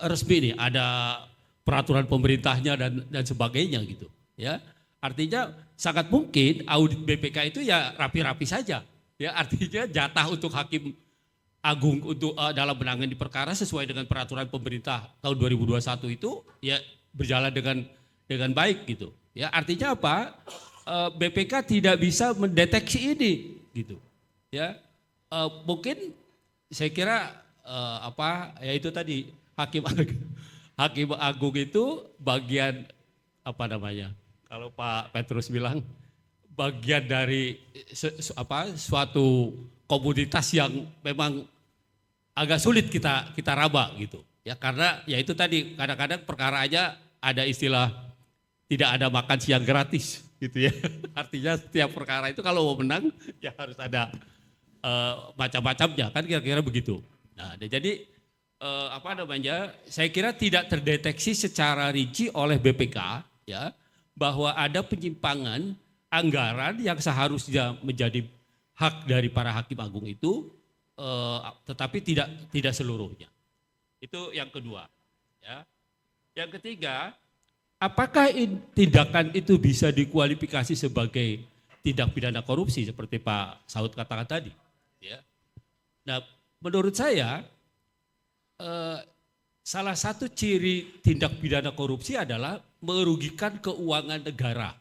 resmi nih, ada peraturan pemerintahnya dan sebagainya, gitu, ya. Artinya sangat mungkin audit BPK itu ya rapi-rapi saja, ya, artinya jatah untuk hakim Agung untuk dalam menangani perkara sesuai dengan peraturan pemerintah tahun 2021 itu ya berjalan dengan baik gitu. Ya artinya apa? BPK tidak bisa mendeteksi ini gitu. Ya mungkin saya kira ya itu tadi Hakim Agung itu bagian apa namanya? Kalau Pak Petrus bilang bagian dari suatu komoditas yang memang agak sulit kita raba gitu. Ya karena ya itu tadi kadang-kadang perkara aja ada istilah tidak ada makan siang gratis gitu ya. Artinya setiap perkara itu kalau mau menang ya harus ada macam-macamnya kan kira-kira begitu. Nah, jadi saya kira tidak terdeteksi secara rinci oleh BPK ya bahwa ada penyimpangan anggaran yang seharusnya menjadi hak dari para hakim agung itu, tetapi tidak seluruhnya. Itu yang kedua. Ya. Yang ketiga, apakah tindakan itu bisa dikualifikasi sebagai tindak pidana korupsi seperti Pak Saud katakan tadi? Ya. Nah, menurut saya salah satu ciri tindak pidana korupsi adalah merugikan keuangan negara.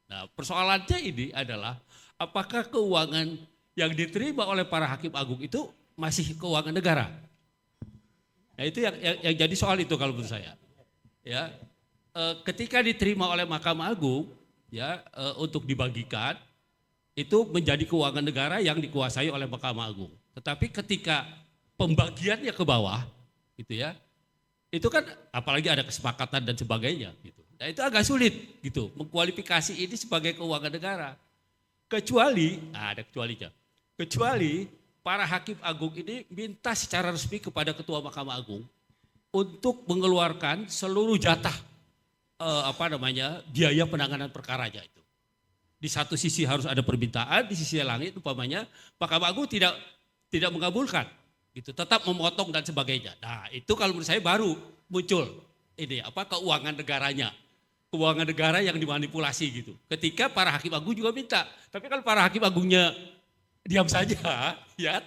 Nah, persoalannya ini adalah apakah keuangan yang diterima oleh para hakim agung itu masih keuangan negara? Nah, itu yang jadi soal itu kalau menurut saya. Ya, ketika diterima oleh Mahkamah Agung, ya untuk dibagikan itu menjadi keuangan negara yang dikuasai oleh Mahkamah Agung. Tetapi ketika pembagiannya ke bawah, gitu ya, itu kan apalagi ada kesepakatan dan sebagainya, gitu. Nah itu agak sulit, gitu, mengkualifikasi ini sebagai keuangan negara. Kecuali, ada kecualinya. Kecuali para hakim agung ini minta secara resmi kepada Ketua Mahkamah Agung untuk mengeluarkan seluruh jatah biaya penanganan perkaranya itu. Di satu sisi harus ada permintaan, di sisi lain umpamanya Mahkamah Agung tidak mengabulkan, gitu, tetap memotong dan sebagainya. Nah itu kalau menurut saya baru muncul ini keuangan negaranya, keuangan negara yang dimanipulasi gitu. Ketika para hakim agung juga minta, tapi kalau para hakim agungnya diam saja, ya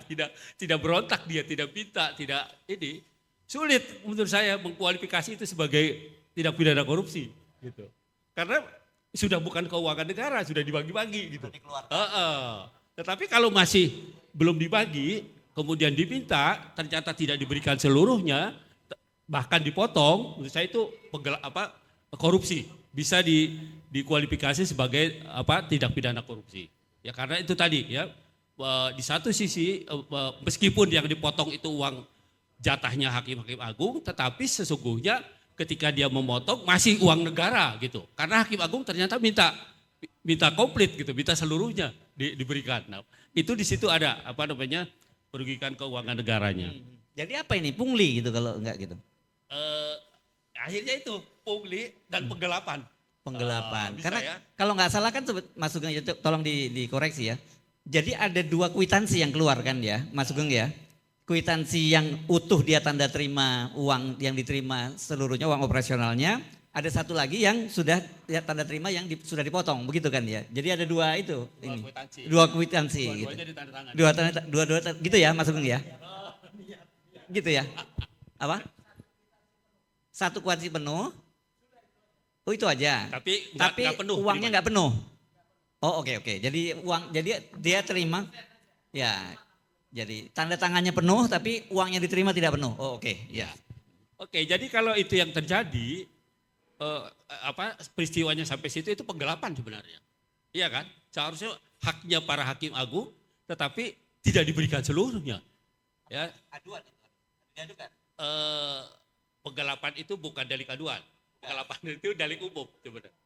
tidak berontak, dia tidak minta, tidak ini, sulit menurut saya mengkualifikasi itu sebagai tindak pidana korupsi, gitu. Karena sudah bukan keuangan negara, sudah dibagi-bagi gitu. Tetapi kalau masih belum dibagi, kemudian diminta, ternyata tidak diberikan seluruhnya, bahkan dipotong, menurut saya itu korupsi, bisa dikualifikasi sebagai tindak pidana korupsi. Ya karena itu tadi ya, di satu sisi meskipun yang dipotong itu uang jatahnya hakim-hakim agung, tetapi sesungguhnya ketika dia memotong masih uang negara gitu. Karena hakim agung ternyata minta komplit gitu, minta seluruhnya diberikan. Nah, itu di situ ada merugikan keuangan negaranya. Jadi apa ini pungli gitu kalau enggak gitu? Akhirnya itu pungli dan penggelapan. Penggelapan. Bisa Karena ya? kalau nggak salah kan Mas Sugeng tolong dikoreksi ya. Jadi ada 2 kwitansi yang keluar kan ya, Mas Sugeng ya. Kwitansi yang utuh dia tanda terima uang yang diterima seluruhnya uang operasionalnya. Ada satu lagi yang sudah dia tanda terima yang sudah dipotong, begitu kan ya. Jadi ada 2 itu. Dua kwitansi. Gitu. Dua gitu ya Mas Sugeng ya. Gitu ya. Apa? Satu kwitansi penuh. Oh itu aja. Tapi nggak penuh. Uangnya nggak penuh. Oh oke. Jadi dia terima. Ya. Jadi tanda tangannya penuh tapi uangnya diterima tidak penuh. Oh oke. Ya. Oke, jadi kalau itu yang terjadi, peristiwanya sampai situ itu penggelapan sebenarnya. Iya kan? Seharusnya haknya para hakim agung, tetapi tidak diberikan seluruhnya. Ya. Aduan. Penggelapan itu bukan delik aduan. Penggelapan itu delik umum sebenarnya.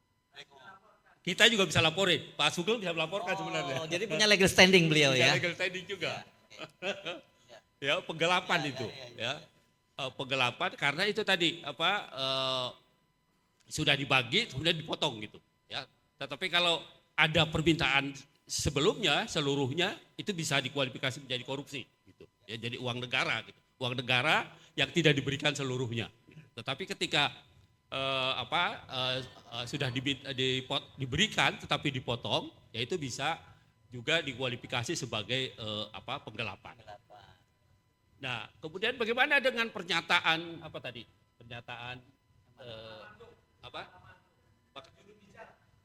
Kita juga bisa laporin. Pak Sugeng bisa melaporkan sebenarnya. Oh, jadi punya legal standing beliau ya. Legal standing juga. Ya, penggelapan itu. Ya. Penggelapan karena itu tadi sudah dibagi kemudian dipotong gitu. Ya. Tetapi kalau ada permintaan sebelumnya seluruhnya itu bisa dikualifikasi menjadi korupsi gitu. Ya, jadi uang negara gitu. Uang negara yang tidak diberikan seluruhnya. Tetapi ketika sudah diberikan tetapi dipotong, ya itu bisa juga dikualifikasi sebagai penggelapan. Nah, kemudian bagaimana dengan pernyataan apa tadi? Pernyataan apa?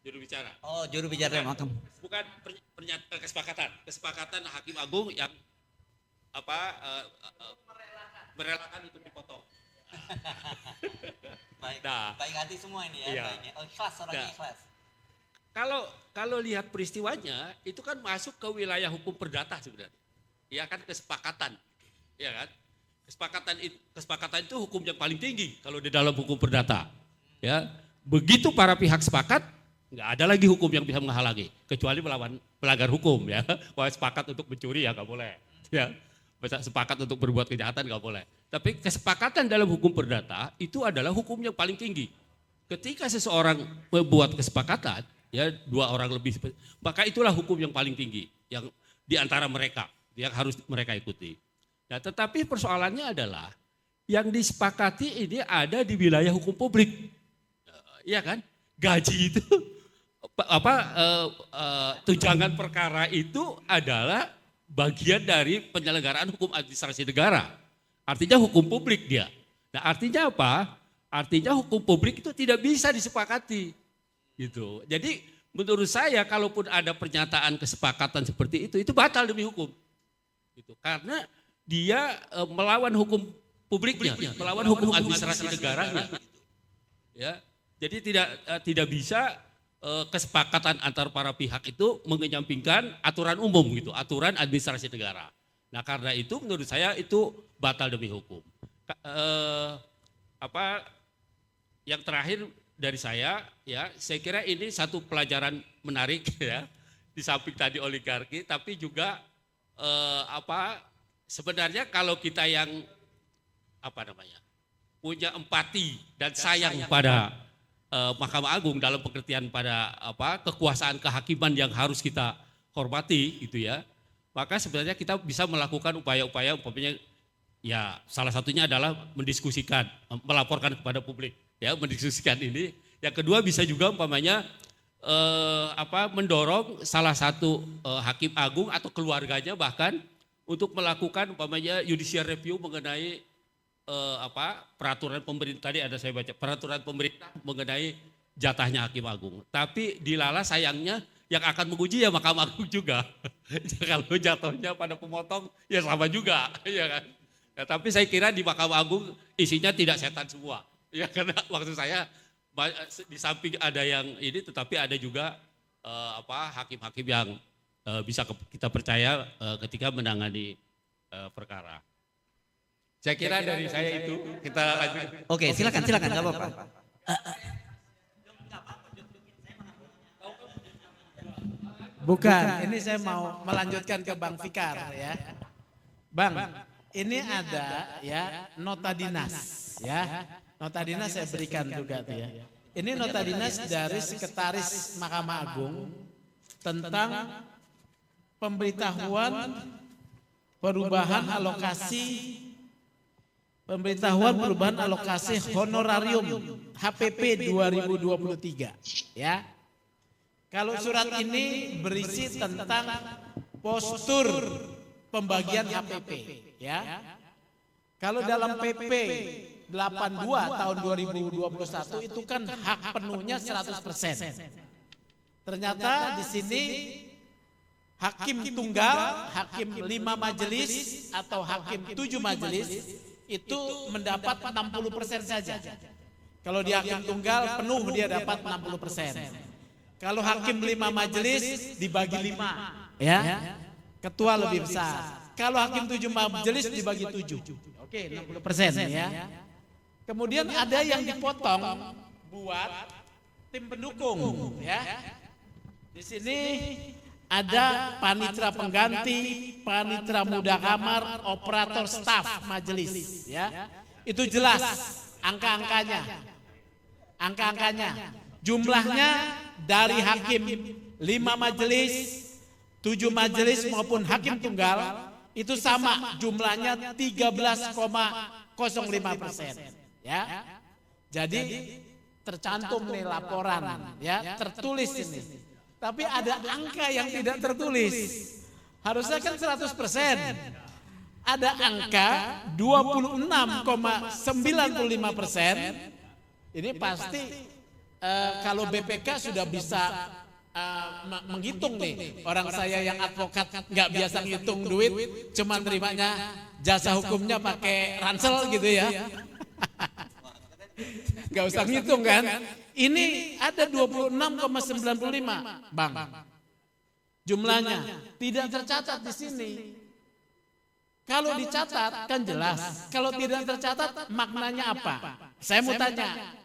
Juru bicara. Oh, juru bicara mahkamah. Bukan pernyataan kesepakatan Hakim Agung yang apa merelakan itu dipotong. Baik, Nah, baik hati semua ini ya. iya. Baiknya. Oh, ikhlas, orangnya Nah. ikhlas. Kalau lihat peristiwanya itu kan masuk ke wilayah hukum perdata sebenarnya. Ya kan kesepakatan. Ya kan? Kesepakatan itu hukum yang paling tinggi kalau di dalam hukum perdata. Ya, begitu para pihak sepakat, nggak ada lagi hukum yang bisa menghalangi kecuali melawan pelanggar hukum ya. Kalau sepakat untuk mencuri ya nggak boleh. Ya, sepakat untuk berbuat kejahatan nggak boleh. Tapi kesepakatan dalam hukum perdata itu adalah hukum yang paling tinggi. Ketika seseorang membuat kesepakatan, ya dua orang lebih, maka itulah hukum yang paling tinggi yang di antara mereka yang harus mereka ikuti. Nah, tetapi persoalannya adalah yang disepakati ini ada di wilayah hukum publik, iya kan? Gaji itu tunjangan perkara itu adalah bagian dari penyelenggaraan hukum administrasi negara. Artinya hukum publik dia. Nah, artinya apa? Artinya hukum publik itu tidak bisa disepakati. Gitu. Jadi menurut saya kalaupun ada pernyataan kesepakatan seperti itu batal demi hukum. Gitu. Karena dia melawan hukum publiknya, melawan hukum administrasi negaranya. Ya. Jadi tidak bisa kesepakatan antar para pihak itu mengenyampingkan aturan umum gitu, aturan administrasi negara. Nah, karena itu menurut saya itu batal demi hukum. Yang terakhir dari saya kira ini satu pelajaran menarik ya, di samping tadi oligarki, tapi juga sebenarnya kalau kita yang punya empati dan sayang pada Mahkamah Agung dalam pengertian pada kekuasaan kehakiman yang harus kita hormati gitu ya, maka sebenarnya kita bisa melakukan upaya-upaya umpamanya ya salah satunya adalah mendiskusikan, melaporkan kepada publik ya, mendiskusikan ini. Yang kedua bisa juga umpamanya mendorong salah satu hakim agung atau keluarganya bahkan untuk melakukan umpamanya judicial review mengenai peraturan pemerintah. Tadi ada saya baca peraturan pemerintah mengenai jatahnya hakim agung. Tapi dilala sayangnya yang akan menguji ya Mahkamah Agung juga. Kalau jatuhnya pada pemotong ya sama juga, ya kan. Ya, tapi saya kira di Mahkamah Agung isinya tidak setan semua. Ya karena maksud saya di samping ada yang ini, tetapi ada juga hakim-hakim yang bisa kita percaya ketika menangani perkara. Saya kira dari saya itu kita lanjut. Oke, silakan, nggak apa-apa. Bukan, ini saya mau melanjutkan ke Bang Fikar ya. Bang, ini ada ya nota dinas ya. Nota dinas saya berikan juga tuh ya. Ini nota dinas dari Sekretaris Mahkamah Agung tentang pemberitahuan perubahan alokasi honorarium HPP 2023 ya. Kalau surat ini berisi tentang postur pembagian HPP ya. Kalau dalam PP 82 tahun 2021 itu kan hak penuhnya 100%. Ternyata di sini hakim tunggal, hakim 5 majelis atau hakim 7 majelis itu mendapat 60% saja. Kalau di hakim tunggal penuh dia dapat 60%. Kalau hakim 5 majelis dibagi 5 ya. Ketua lebih besar. Kalau hakim 7 majelis dibagi 7. Oke, 60% ya. Kemudian ada yang dipotong buat tim pendukung ya. Di sini ada panitera pengganti, panitera muda kamar, operator staf majelis ya. Itu jelas angka-angkanya. Jumlahnya dari hakim 5 majelis, 7 majelis maupun hakim tunggal itu sama jumlahnya 13,05% ya. Jadi tercantum nih laporan ya, tertulis ini. Tapi ada angka yang tidak tertulis. Harusnya kan 100%. ada angka 26,95%. Ini pasti kalau BPK sudah bisa menghitung nih. Orang saya yang advokat nggak biasa ngitung duit, cuma terimanya jasa hukumnya pakai ransel gitu ya. Nggak usah ngitung kan. Ini ada 26,95 Bang. Jumlahnya tidak tercatat di sini. Kalau dicatat kan jelas. Kalau tidak tercatat maknanya apa? Saya mau tanya.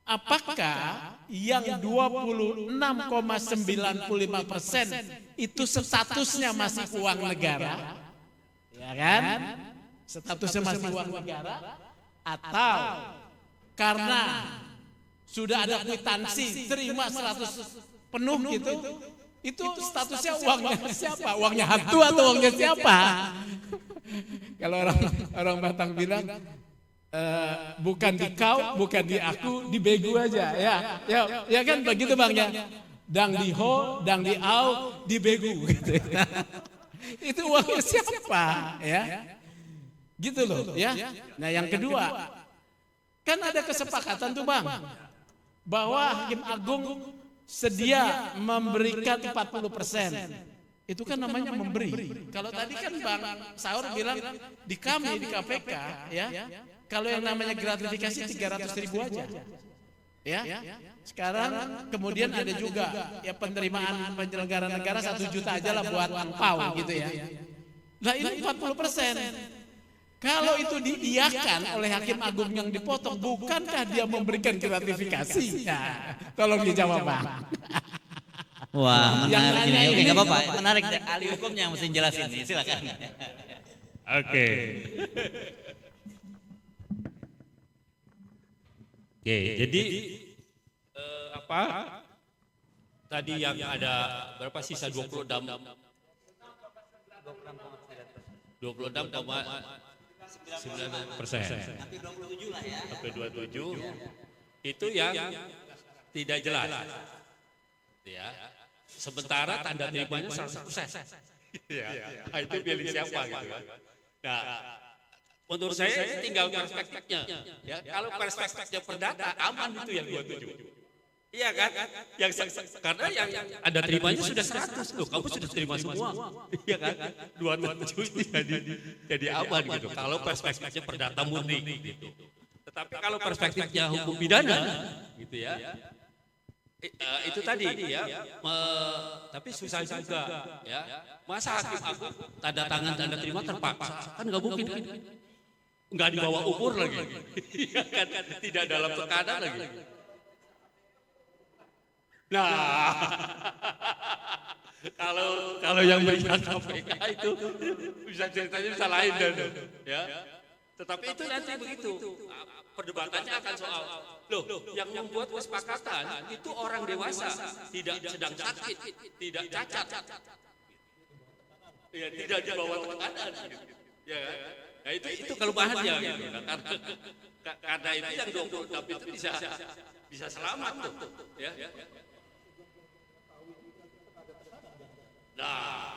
Apakah yang 26,95% itu statusnya masih uang negara? Ya kan? Statusnya masih uang negara? Atau karena sudah ada kwitansi terima 100 penuh gitu, itu statusnya uangnya siapa? Uangnya hantu atau uangnya siapa? Kalau orang Batak bilang bukan di kau, bukan di aku, di begu aja ya kan begitu Bang ya. Dang di ho, dang di au, di begu gitu. Itu uangnya siapa ya? Gitu loh ya. Nah, yang kedua, kan ada kesepakatan tuh Bang bahwa Hakim Agung sedia memberikan 40%. Itu kan namanya memberi. Kalau tadi kan Bang Saur bilang di kami di KPK ya, kalau yang namanya gratifikasi 300.000 aja. Ya. Sekarang kemudian ada juga ya penerimaan penyelenggara negara 1 juta aja lah buat angpau gitu ya. Nah, ini 40%. Kalau itu diiyakan oleh Hakim Agung yang dipotong, bukankah dia memberikan gratifikasi? Nah, tolong dijawab Bang. Wah, menarik ini. Oke, ini- nggak apa-apa. Menarik. Ahli hukumnya yang mesti jelasin nih. Silakan. Oke. Oke, jadi apa? Tadi yang ada berapa sisa 26,9%. Hampir 27 lah ya. Sampai 27 itu yang tidak jelas. Ya. Sementara tanda terimanya 100%. Ya. Nah, itu pilih siapa gitu kan. Nah, menurut saya ini tinggal perspektifnya. Ya, kalau perspektifnya perdata aman itu yang 27. Iya kan? Karena yang Anda terimanya sudah 100. Loh, kamu sudah terima semua. Iya kan? 27 jadi aman gitu. Kalau perspektifnya perdata murni gitu. Tetapi kalau perspektifnya hukum pidana gitu ya. Itu tadi ya. Tapi susah juga ya. Masa Hakim Agung tanda tangan tanda terima terpaksa? Kan nggak mungkin kan? Nggak di bawah umur lagi. Iya kan? Tidak dalam tekanan lagi. Nah, kalau yang berikan KPK itu bisa ceritanya bisa lain dan ya. Tetapi itu nanti begitu. Perdebatannya akan soal loh, yang membuat kesepakatan itu orang dewasa, tidak sedang sakit, tidak cacat. Ya, tidak di bawah tekanan. Ya kan? Nah, itu kelemahannya gitu. Karena itu yang 26 itu bisa selamat tuh, ya. Nah,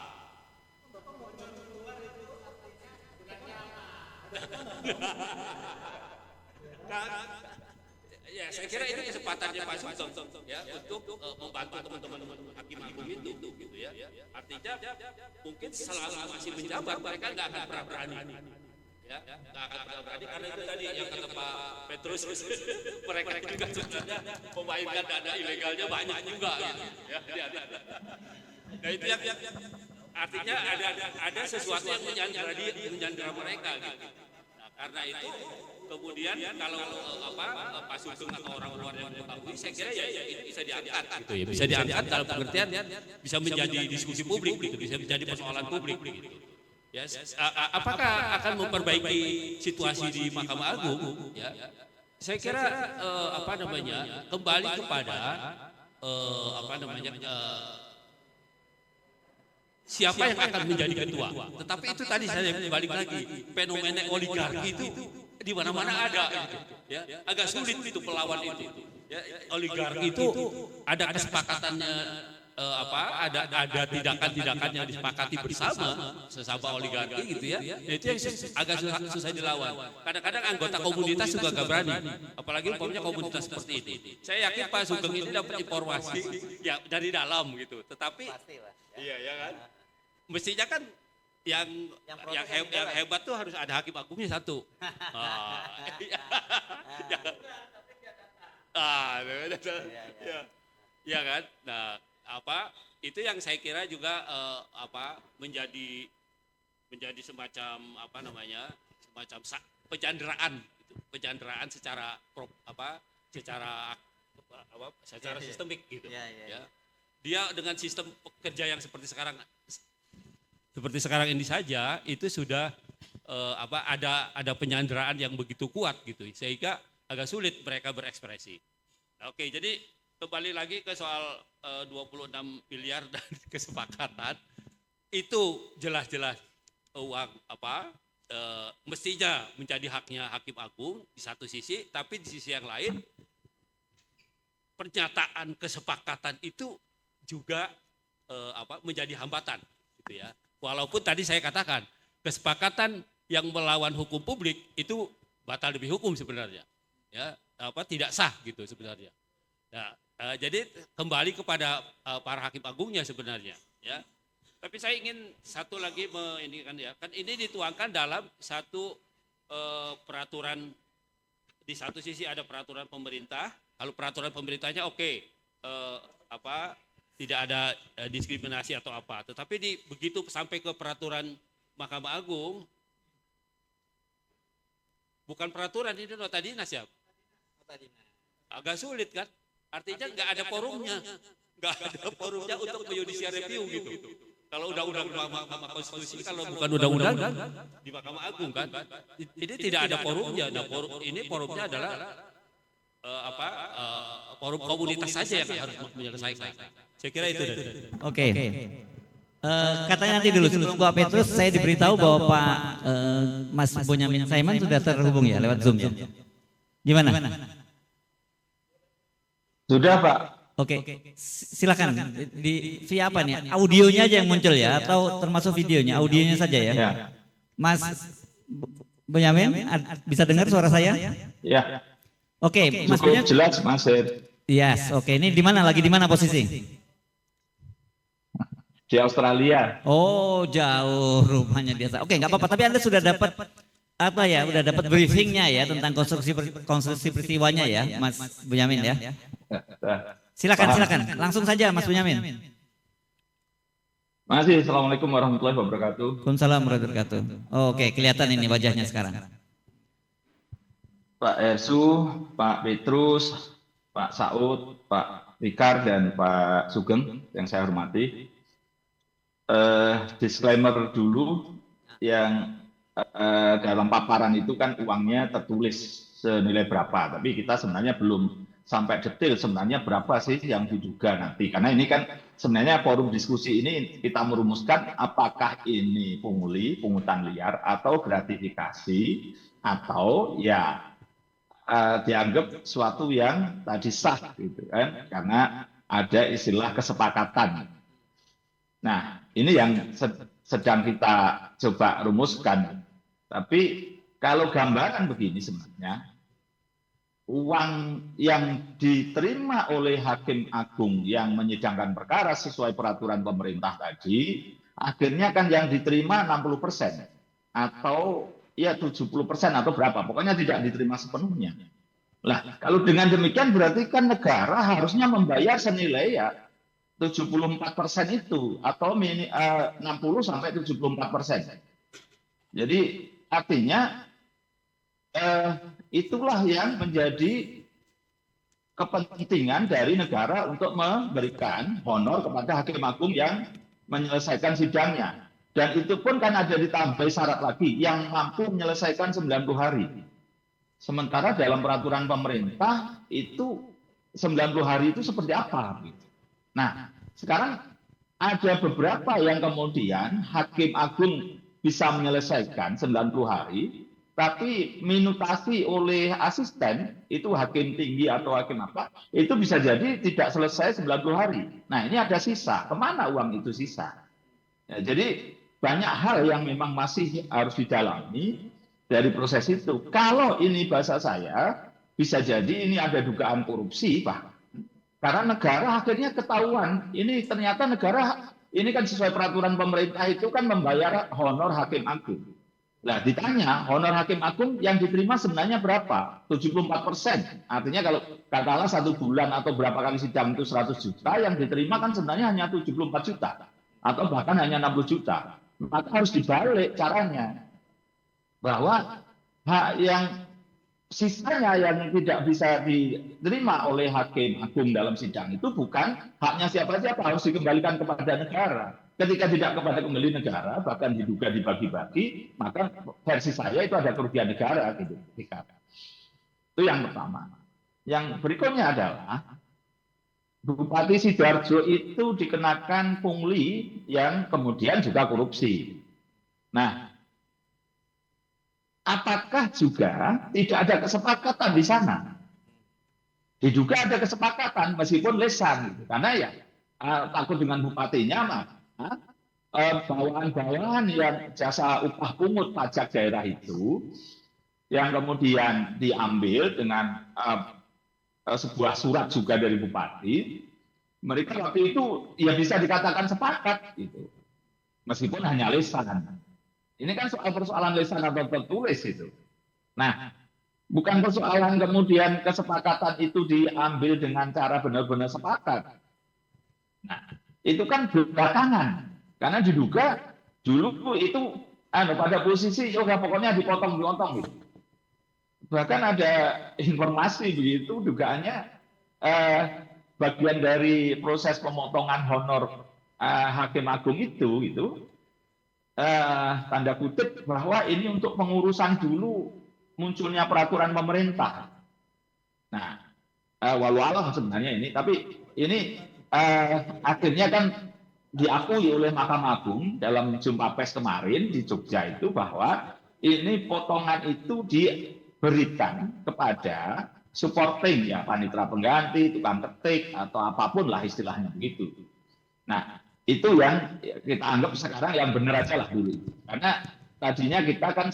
ya saya kira ini kesempatannya Pak Sugeng ya untuk membantu teman-teman Hakim Agung itu gitu ya. Artinya mungkin selama masih menjabat mereka nggak akan pernah berani. Ya, nggak akan pernah berani karena itu tadi yang kata Pak Petrus mereka juga sebenarnya memainkan dana ilegalnya banyak juga gitu. Ya, nah itu yang artinya ada sesuatu yang menyandera mereka gitu. Nah, karena itu kemudian kalau Pak Sugeng atau orang luar yang mengetahui, saya kira ya itu bisa diangkat gitu ya, bisa diangkat dalam pengertian bisa menjadi diskusi publik gitu, bisa menjadi persoalan publik gitu. Ya, apakah akan memperbaiki situasi di Mahkamah Agung? Ya, saya kira kembali kepada siapa yang akan menjadi ketua. Tetapi itu tadi saya balik lagi, fenomena oligarki itu di mana-mana ada. Gitu, ya, agak sulit itu melawan itu. Ya, oligarki itu ada kesepakatannya ada tindakan-tindakan yang disepakati bersama sesama oligarki gitu ya. Itu yang agak susah dilawan. Kadang-kadang anggota komunitas juga gak berani, apalagi umpamanya komunitas seperti ini. Saya yakin Pak Sugeng ini dapat informasi ya dari dalam gitu. Tetapi iya ya kan. Mestinya kan yang hebat tuh harus ada hakim agungnya satu. Ya kan. Nah, itu yang saya kira juga menjadi semacam penyanderaan gitu. Penyanderaan secara sistemik gitu. Ya. Dia dengan sistem kerja yang seperti sekarang ini saja itu sudah ada penyanderaan yang begitu kuat gitu, sehingga agak sulit mereka berekspresi. Oke, jadi kembali lagi ke soal 26 miliar dan kesepakatan, itu jelas-jelas uang mestinya menjadi haknya Hakim Agung di satu sisi, tapi di sisi yang lain pernyataan kesepakatan itu juga menjadi hambatan gitu ya. Walaupun tadi saya katakan kesepakatan yang melawan hukum publik itu batal demi hukum sebenarnya, ya tidak sah gitu sebenarnya. Nah, jadi kembali kepada para hakim agungnya sebenarnya, ya. Tapi saya ingin satu lagi kan ini dituangkan dalam satu peraturan. Di satu sisi ada peraturan pemerintah. Kalau peraturan pemerintahnya tidak ada diskriminasi atau apa. Tetapi begitu sampai ke peraturan Mahkamah Agung, bukan peraturan ini nota dinas ya. Agak sulit kan? Artinya nggak ada forumnya, untuk judicial review gitu. Kalau undang-undang Mahkamah Konstitusi, kalau bukan undang-undang di Mahkamah Agung kan, ini tidak ada forumnya. Nah, ini forumnya adalah forum komunitas saja yang harus menyelesaikan. Saya kira itu. Oke. Katanya nanti dulu sebelum Pak Petrus saya diberitahu bahwa Pak Mas Bonyamin Saiman sudah terhubung ya lewat Zoom. Gimana? Sudah Pak. Oke, silakan. Via apa nih? Audionya aja yang muncul ya, atau termasuk videonya? Audionya saja ya. Mas Bonyamin, bisa dengar suara saya? Ya. Oke, Mas Bonyamin. Jelas Mas. Yes, oke. Ini di mana? Lagi di mana posisi? Di Australia. Oh, jauh rumahnya biasa. Oke, nggak apa-apa. Tapi Anda sudah dapat udah dapat briefingnya ya tentang konstruksi peristiwanya ya, Mas Bonyamin ya. Silakan. Langsung saja Mas Bonyamin. Masih, Assalamualaikum warahmatullahi wabarakatuh. Waalaikumsalam warahmatullahi wabarakatuh. Oke, kelihatan ini wajahnya sekarang. Pak Ersu, Pak Petrus, Pak Saud, Pak Rikar, dan Pak Sugeng yang saya hormati. Disclaimer dulu, yang dalam paparan itu kan uangnya tertulis senilai berapa, tapi kita sebenarnya belum sampai detail sebenarnya berapa sih yang diduga nanti. Karena ini kan sebenarnya forum diskusi ini kita merumuskan apakah ini pungutan liar atau gratifikasi atau ya dianggap suatu yang tadi sah gitu kan, karena ada istilah kesepakatan. Nah, ini yang sedang kita coba rumuskan. Tapi kalau gambaran begini sebenarnya, uang yang diterima oleh Hakim Agung yang menyidangkan perkara sesuai peraturan pemerintah tadi, akhirnya kan yang diterima 60% atau ya 70% atau berapa, pokoknya tidak diterima sepenuhnya. Lah, kalau dengan demikian berarti kan negara harusnya membayar senilai ya 74% itu atau 60 sampai 74%. Jadi artinya itulah yang menjadi kepentingan dari negara untuk memberikan honor kepada Hakim Agung yang menyelesaikan sidangnya. Dan itu pun kan ada ditambah syarat lagi yang mampu menyelesaikan 90 hari. Sementara dalam peraturan pemerintah itu 90 hari itu seperti apa? Nah, sekarang ada beberapa yang kemudian Hakim Agung bisa menyelesaikan 90 hari, tapi minutasi oleh asisten, itu hakim tinggi atau hakim apa, itu bisa jadi tidak selesai 90 hari. Nah, ini ada sisa. Kemana uang itu sisa? Ya, jadi banyak hal yang memang masih harus didalami dari proses itu. Kalau ini bahasa saya, bisa jadi ini ada dugaan korupsi, Pak. Karena negara akhirnya ketahuan, ini ternyata negara, ini kan sesuai peraturan pemerintah itu kan membayar honor hakim agung. Nah, ditanya honor hakim agung yang diterima sebenarnya berapa? 74%. Artinya kalau katakanlah 1 bulan atau berapa kali sidang itu 100 juta, yang diterima kan sebenarnya hanya 74 juta. Atau bahkan hanya 60 juta. Maka harus dibalik caranya. Bahwa hak yang sisanya yang tidak bisa diterima oleh hakim agung dalam sidang itu bukan haknya siapa-siapa, harus dikembalikan kepada negara. Ketika tidak kepada kembali negara, bahkan diduga dibagi-bagi, maka versi saya itu ada kerugian negara gitu. Itu yang pertama. Yang berikutnya adalah Bupati Sidoarjo itu dikenakan pungli yang kemudian juga korupsi. Nah, apakah juga tidak ada kesepakatan di sana? Diduga ada kesepakatan meskipun lesan, gitu. Karena ya takut dengan bupatinya mah. Bawahan-bawahan yang jasa upah pungut pajak daerah itu yang kemudian diambil dengan sebuah surat juga dari bupati, mereka waktu itu ya bisa dikatakan sepakat gitu, meskipun hanya lesan. Ini kan soal persoalan lesan atau tertulis itu. Nah, bukan persoalan kemudian kesepakatan itu diambil dengan cara benar-benar sepakat. Nah, itu kan belakangan, karena diduga dulu itu pada posisi pokoknya dipotong gitu. Bahkan ada informasi begitu dugaannya bagian dari proses pemotongan honor hakim agung itu tanda kutip bahwa ini untuk pengurusan dulu munculnya peraturan pemerintah. Nah, walau alam sebenarnya ini, tapi ini akhirnya kan diakui oleh Mahkamah Agung dalam jumpa pers kemarin di Jogja itu bahwa ini potongan itu diberikan kepada supporting ya, panitera pengganti, tukang ketik atau apapun lah istilahnya begitu. Nah, itu yang kita anggap sekarang yang benar aja lah dulu. Karena tadinya kita kan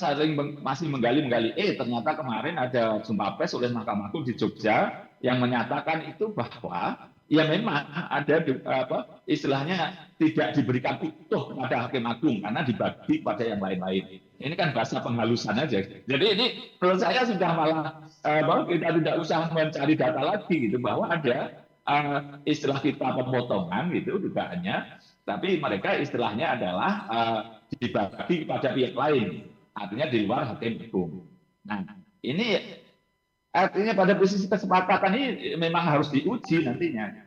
masih menggali, ternyata kemarin ada jumpa pers oleh Mahkamah Agung di Jogja yang menyatakan itu bahwa ya memang ada istilahnya tidak diberikan utuh kepada hakim agung karena dibagi pada yang lain-lain. Ini kan bahasa penghalusan aja. Jadi ini menurut saya sudah malah bahwa kita tidak usah mencari data lagi gitu bahwa ada istilah kita pemotongan gitu dugaannya, tapi mereka istilahnya adalah dibagi kepada pihak lain, artinya di luar hakim agung. Nah, ini artinya pada posisi kesepakatan ini memang harus diuji nantinya.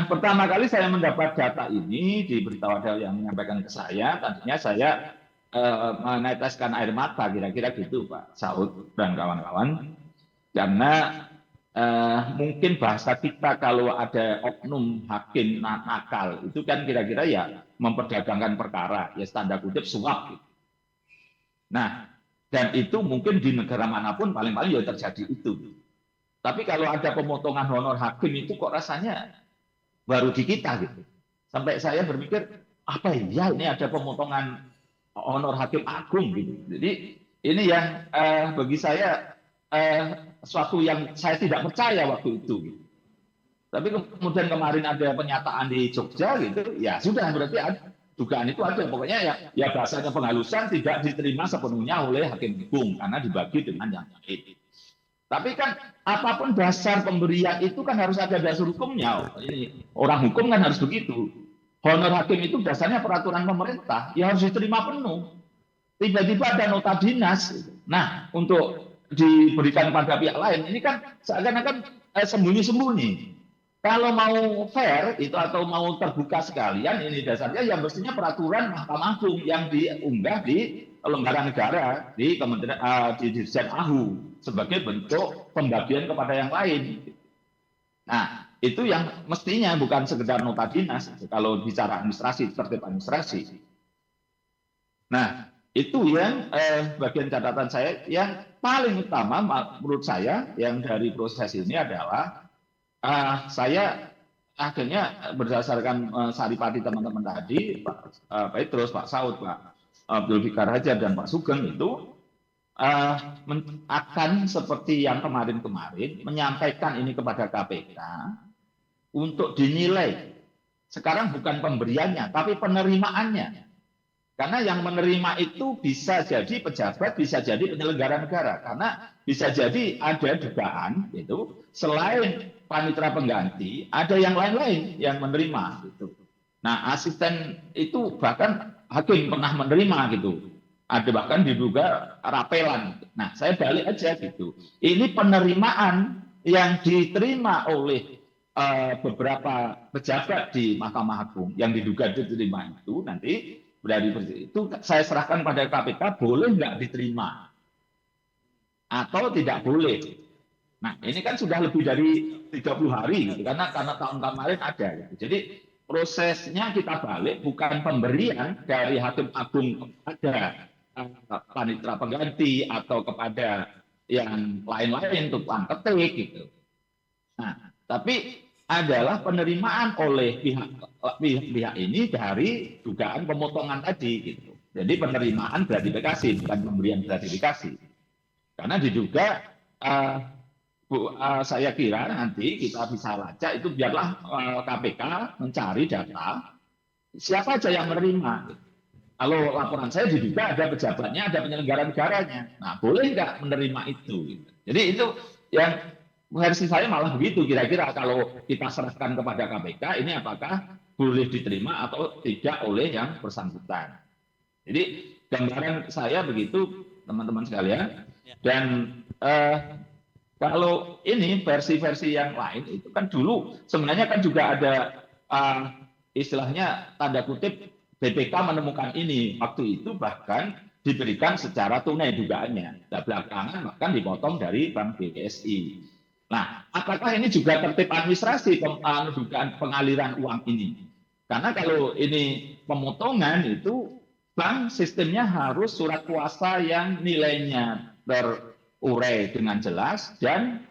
Pertama kali saya mendapat data ini diberitahu ada yang menyampaikan ke saya, tadinya saya meneteskan air mata kira-kira gitu Pak Saud dan kawan-kawan, karena mungkin bahasa kita kalau ada oknum hakim nakal itu kan kira-kira ya memperdagangkan perkara, ya tanda kutip suap gitu. Nah, dan itu mungkin di negara manapun paling-paling ya terjadi itu. Tapi kalau ada pemotongan honor hakim itu kok rasanya baru di kita gitu. Sampai saya berpikir, apa ya ini ada pemotongan honor hakim agung gitu. Jadi ini yang bagi saya suatu yang saya tidak percaya waktu itu. Gitu. Tapi kemudian kemarin ada pernyataan di Jogja gitu, ya sudah berarti ada. Dugaan itu ada, pokoknya ya bahasanya penghalusan tidak diterima sepenuhnya oleh hakim agung karena dibagi dengan yang lain. Tapi kan apapun dasar pemberian itu kan harus ada dasar hukumnya. Ini orang hukum kan harus begitu. Honor hakim itu dasarnya peraturan pemerintah, ya harus diterima penuh. Tiba-tiba ada nota dinas. Nah, untuk diberikan pada pihak lain, ini kan seakan-akan sembunyi-sembunyi. Kalau mau fair itu atau mau terbuka sekalian, ini dasarnya yang mestinya peraturan Mahkamah Agung yang diunggah di lembaga negara, di Kementerian di Dirjen AHU sebagai bentuk pembagian kepada yang lain. Nah, itu yang mestinya bukan sekedar nota dinas kalau bicara administrasi, tertib administrasi. Nah, Itu yang bagian catatan saya yang paling utama menurut saya yang dari proses ini adalah saya akhirnya berdasarkan saripati teman-teman tadi, Pak Petrus, Pak Saud, Pak Abdul Fikar Hajar, dan Pak Sugeng itu akan seperti yang kemarin-kemarin menyampaikan ini kepada KPK untuk dinilai. Sekarang bukan pemberiannya, tapi penerimaannya. Karena yang menerima itu bisa jadi pejabat, bisa jadi penyelenggara negara. Karena bisa jadi ada dugaan itu selain panitera pengganti, ada yang lain-lain yang menerima gitu. Nah, asisten itu bahkan hakim pernah menerima gitu. Ada bahkan diduga rapelan. Nah, saya balik aja gitu. Ini penerimaan yang diterima oleh beberapa pejabat di Mahkamah Agung yang diduga diterima itu nanti dari itu saya serahkan pada KPK, boleh nggak diterima atau tidak boleh. Nah, ini kan sudah lebih dari 30 hari gitu, karena tahun kemarin ada. Gitu. Jadi prosesnya kita balik, bukan pemberian dari Hakim Agung kepada panitera pengganti atau kepada yang lain-lain tukang ketik gitu. Nah, tapi adalah penerimaan oleh pihak ini dari dugaan pemotongan tadi gitu. Jadi penerimaan gratifikasi, bukan pemberian gratifikasi. Karena diduga saya kira nanti kita bisa lacak itu, biarlah KPK mencari data siapa aja yang menerima. Kalau laporan saya diduga ada pejabatnya, ada penyelenggara negaranya. Nah, boleh nggak menerima itu? Jadi itu yang versi saya malah begitu, kira-kira kalau kita serahkan kepada KPK, ini apakah boleh diterima atau tidak oleh yang bersangkutan. Jadi gambaran saya begitu, teman-teman sekalian. Dan kalau ini versi-versi yang lain itu kan dulu sebenarnya kan juga ada istilahnya tanda kutip BPK menemukan ini, waktu itu bahkan diberikan secara tunai dugaannya. Dan belakangan bahkan dipotong dari Bank BSI. Nah, apakah ini juga tertib administrasi dugaan pengaliran uang ini? Karena kalau ini pemotongan itu bank sistemnya harus surat kuasa yang nilainya terurai dengan jelas dan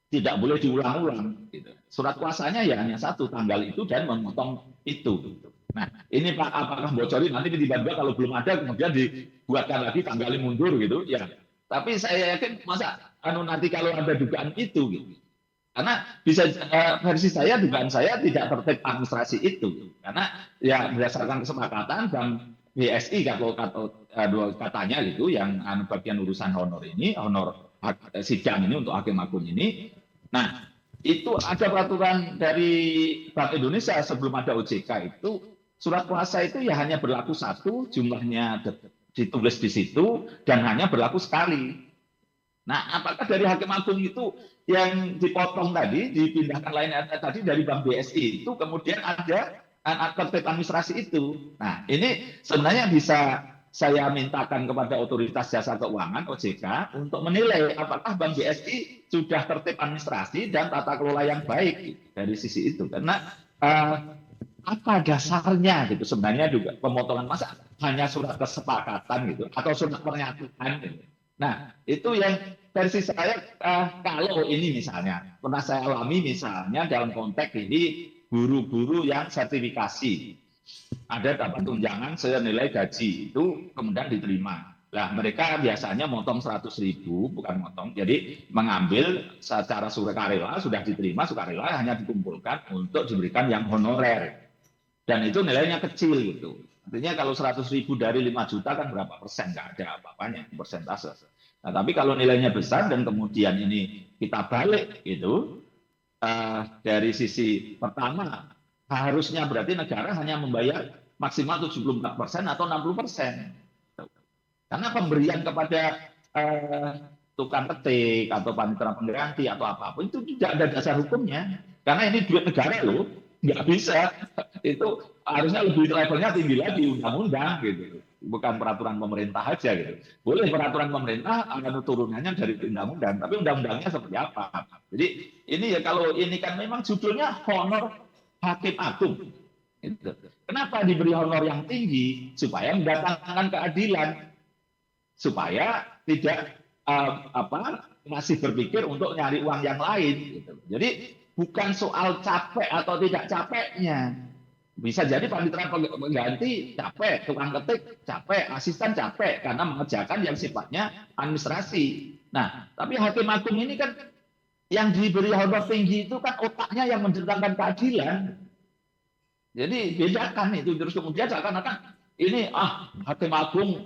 tidak boleh diulang-ulang. Gitu. Surat kuasanya ya hanya satu, tanggal itu dan memotong itu. Gitu. Nah, ini Pak, apakah bocorin nanti tiba-tiba kalau belum ada kemudian dibuatkan lagi tanggalnya mundur gitu ya. Tapi saya yakin masa nanti kalau ada dugaan itu gitu. Karena bisa versi saya, dugaan saya tidak tertib administrasi itu. Karena ya berdasarkan kesepakatan Bank BSI katanya gitu yang bagian urusan honor ini, honor sidang ini untuk Hakim Agung ini. Nah, itu ada peraturan dari Bank Indonesia sebelum ada OJK itu surat kuasa itu ya hanya berlaku satu, jumlahnya ditulis di situ dan hanya berlaku sekali. Nah, apakah dari Hakim Agung itu yang dipotong tadi, dipindahkan lainnya tadi dari Bank BSI itu kemudian ada tertib administrasi itu. Nah, ini sebenarnya bisa saya mintakan kepada Otoritas Jasa Keuangan OJK untuk menilai apakah Bank BSI sudah tertib administrasi dan tata kelola yang baik dari sisi itu. Karena apa dasarnya gitu sebenarnya juga pemotongan, masa hanya surat kesepakatan gitu atau surat pernyataan gitu. Nah, itu yang versi saya kalau ini misalnya pernah saya alami misalnya dalam konteks ini guru-guru yang sertifikasi ada dapat tunjangan senilai gaji itu kemudian diterima. Nah, mereka biasanya motong 100.000, bukan motong. Jadi mengambil secara sukarela sudah diterima, sukarela hanya dikumpulkan untuk diberikan yang honorer. Dan itu nilainya kecil gitu. Artinya kalau 100.000 dari 5 juta kan berapa persen? Nggak ada apa-apanya, persentase. Nah, tapi kalau nilainya besar dan kemudian ini kita balik gitu, dari sisi pertama harusnya berarti negara hanya membayar maksimal 74% atau 60%. Karena pemberian kepada tukang ketik atau panitera pengganti atau apapun itu tidak ada dasar hukumnya. Karena ini duit negara loh, nggak bisa. Itu harusnya lebih levelnya tinggi lagi undang-undang gitu. Bukan peraturan pemerintah aja gitu. Boleh peraturan pemerintah akan turunannya dari undang-undang, tapi undang-undangnya seperti apa? Jadi ini ya kalau ini kan memang judulnya honor Hakim Agung. Gitu. Kenapa diberi honor yang tinggi? Supaya mendatangkan keadilan, supaya tidak masih berpikir untuk nyari uang yang lain. Gitu. Jadi bukan soal capek atau tidak capeknya. Bisa jadi panitera pengganti capek, tukang ketik capek, asisten capek karena mengerjakan yang sifatnya administrasi. Nah, tapi hakim agung ini kan yang diberi honor tinggi itu kan otaknya yang mendatangkan keadilan. Jadi bedakan itu, terus kemudian seakan-akan ini hakim agung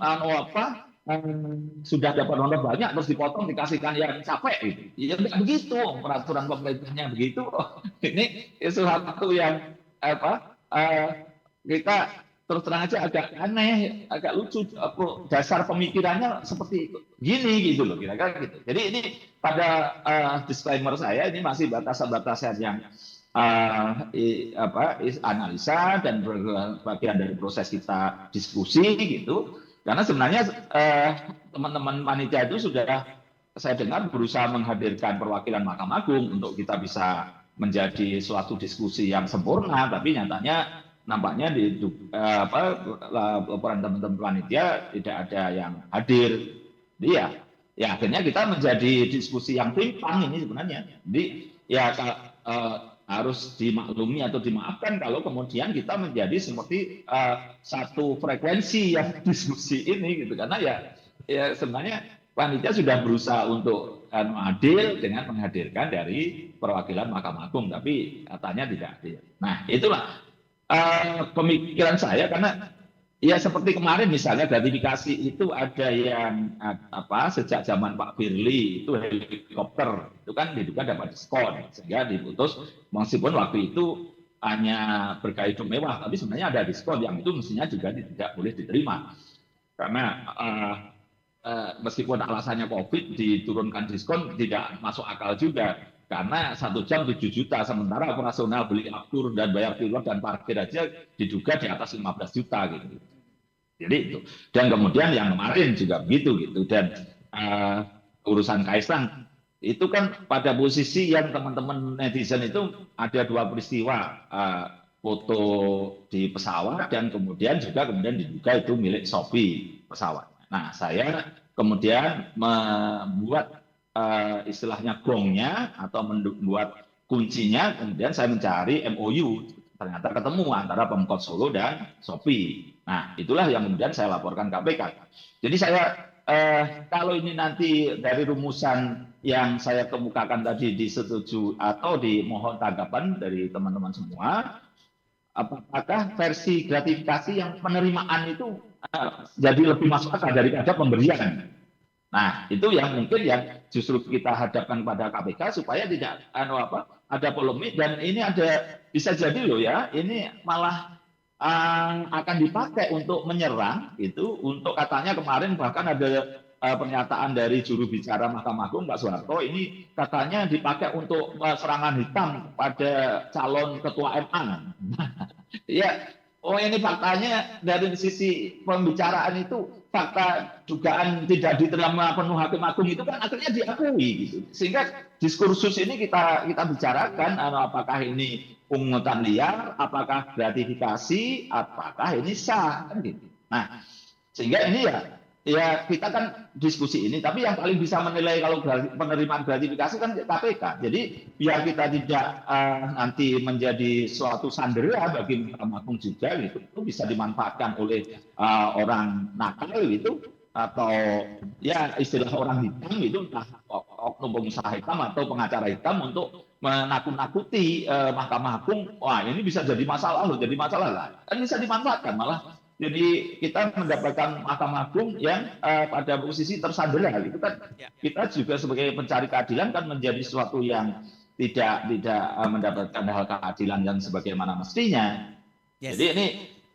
sudah dapat honor banyak terus dipotong dikasihkan yang capek gitu. Ya tidak begitu, peraturan pemerintahnya begitu. Ini sesuatu yang kita terus terang aja agak aneh, agak lucu, dasar pemikirannya seperti gini gitu loh, kira-kira gitu. Jadi ini pada disclaimer saya ini masih batasan-batasan yang analisa dan bagian dari proses kita diskusi gitu. Karena sebenarnya teman-teman panitia itu sudah saya dengar berusaha menghadirkan perwakilan Mahkamah Agung untuk kita bisa menjadi suatu diskusi yang sempurna, tapi nyatanya nampaknya di laporan teman-teman panitia tidak ada yang hadir. Dia ya akhirnya kita menjadi diskusi yang timpang ini sebenarnya. Jadi ya harus dimaklumi atau dimaafkan kalau kemudian kita menjadi seperti satu frekuensi yang diskusi ini gitu, karena ya sebenarnya panitia sudah berusaha untuk adil dengan menghadirkan dari perwakilan Mahkamah Agung, tapi katanya tidak adil. Nah itulah pemikiran saya, karena ya seperti kemarin misalnya gratifikasi itu ada yang sejak zaman Pak Firly itu helikopter itu kan diduga dapat diskon sehingga diputus, meskipun waktu itu hanya bergaya mewah tapi sebenarnya ada diskon yang itu mestinya juga tidak boleh diterima karena meskipun alasannya COVID diturunkan diskon tidak masuk akal juga, karena 1 jam 7 juta sementara operasional beli aftur dan bayar pilot dan parkir aja diduga di atas 15 juta gitu. Jadi itu. Dan kemudian yang kemarin juga begitu gitu, dan urusan Kaisang itu kan pada posisi yang teman-teman netizen itu ada 2 peristiwa, foto di pesawat dan kemudian diduga itu milik Shopee pesawat. Nah, saya kemudian membuat istilahnya gongnya atau membuat kuncinya, kemudian saya mencari MOU, ternyata ketemu antara Pemkot Solo dan Shopee. Nah, itulah yang kemudian saya laporkan KPK. Jadi saya kalau ini nanti dari rumusan yang saya kemukakan tadi disetujui atau dimohon tanggapan dari teman-teman semua, apakah versi gratifikasi yang penerimaan itu jadi lebih masuk akal daripada pemberian? Nah, itu yang mungkin yang justru kita hadapkan pada KPK supaya tidak ada polemik, dan ini bisa jadi loh ya, ini malah akan dipakai untuk menyerang itu, untuk katanya kemarin bahkan ada pernyataan dari juru bicara Mahkamah Agung Pak Soeharto, ini katanya dipakai untuk serangan hitam pada calon ketua MA. Ya, ini faktanya dari sisi pembicaraan itu, fakta dugaan tidak diterima penuh Hakim Agung itu kan akhirnya diakui gitu. Sehingga diskursus ini kita bicarakan, apakah ini pungutan liar, apakah gratifikasi, apakah ini sah kan gitu. Nah, sehingga ini ya kita kan diskusi ini, tapi yang paling bisa menilai kalau penerimaan gratifikasi kan KPK. Jadi biar kita tidak nanti menjadi suatu sandera bagi Mahkamah Agung juga gitu, itu bisa dimanfaatkan oleh orang nakal gitu, atau ya istilah orang hitam itu, entah oknum pengusaha hitam atau pengacara hitam untuk menakut-nakuti Mahkamah Agung. Wah, ini bisa jadi masalah loh, lah. Kan bisa dimanfaatkan malah. Jadi kita mendapatkan Mahkamah Agung yang pada posisi tersandera gitu kan. Kita juga sebagai pencari keadilan kan menjadi sesuatu yang tidak mendapatkan hal keadilan yang sebagaimana mestinya. Yes. Jadi ini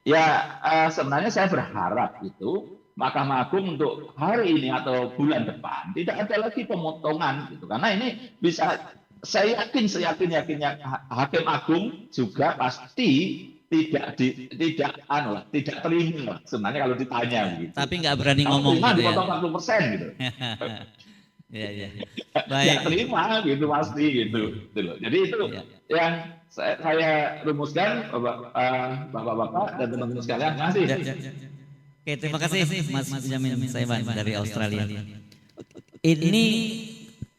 ya sebenarnya saya berharap itu Mahkamah Agung untuk hari ini atau bulan depan tidak ada lagi pemotongan gitu, karena ini bisa, saya yakinnya Hakim Agung juga pasti tidak terima sebenarnya kalau ditanya gitu. Tapi nggak berani ngomong gitu ya. Dipotong 40% gitu. Iya. Baik. Tidak terima gitu pasti gitu. Jadi itu yang saya rumuskan, Bapak-bapak dan teman-teman sekalian. Terima kasih. Oke, terima kasih Mas Jamin Saiban dari Australia. Ini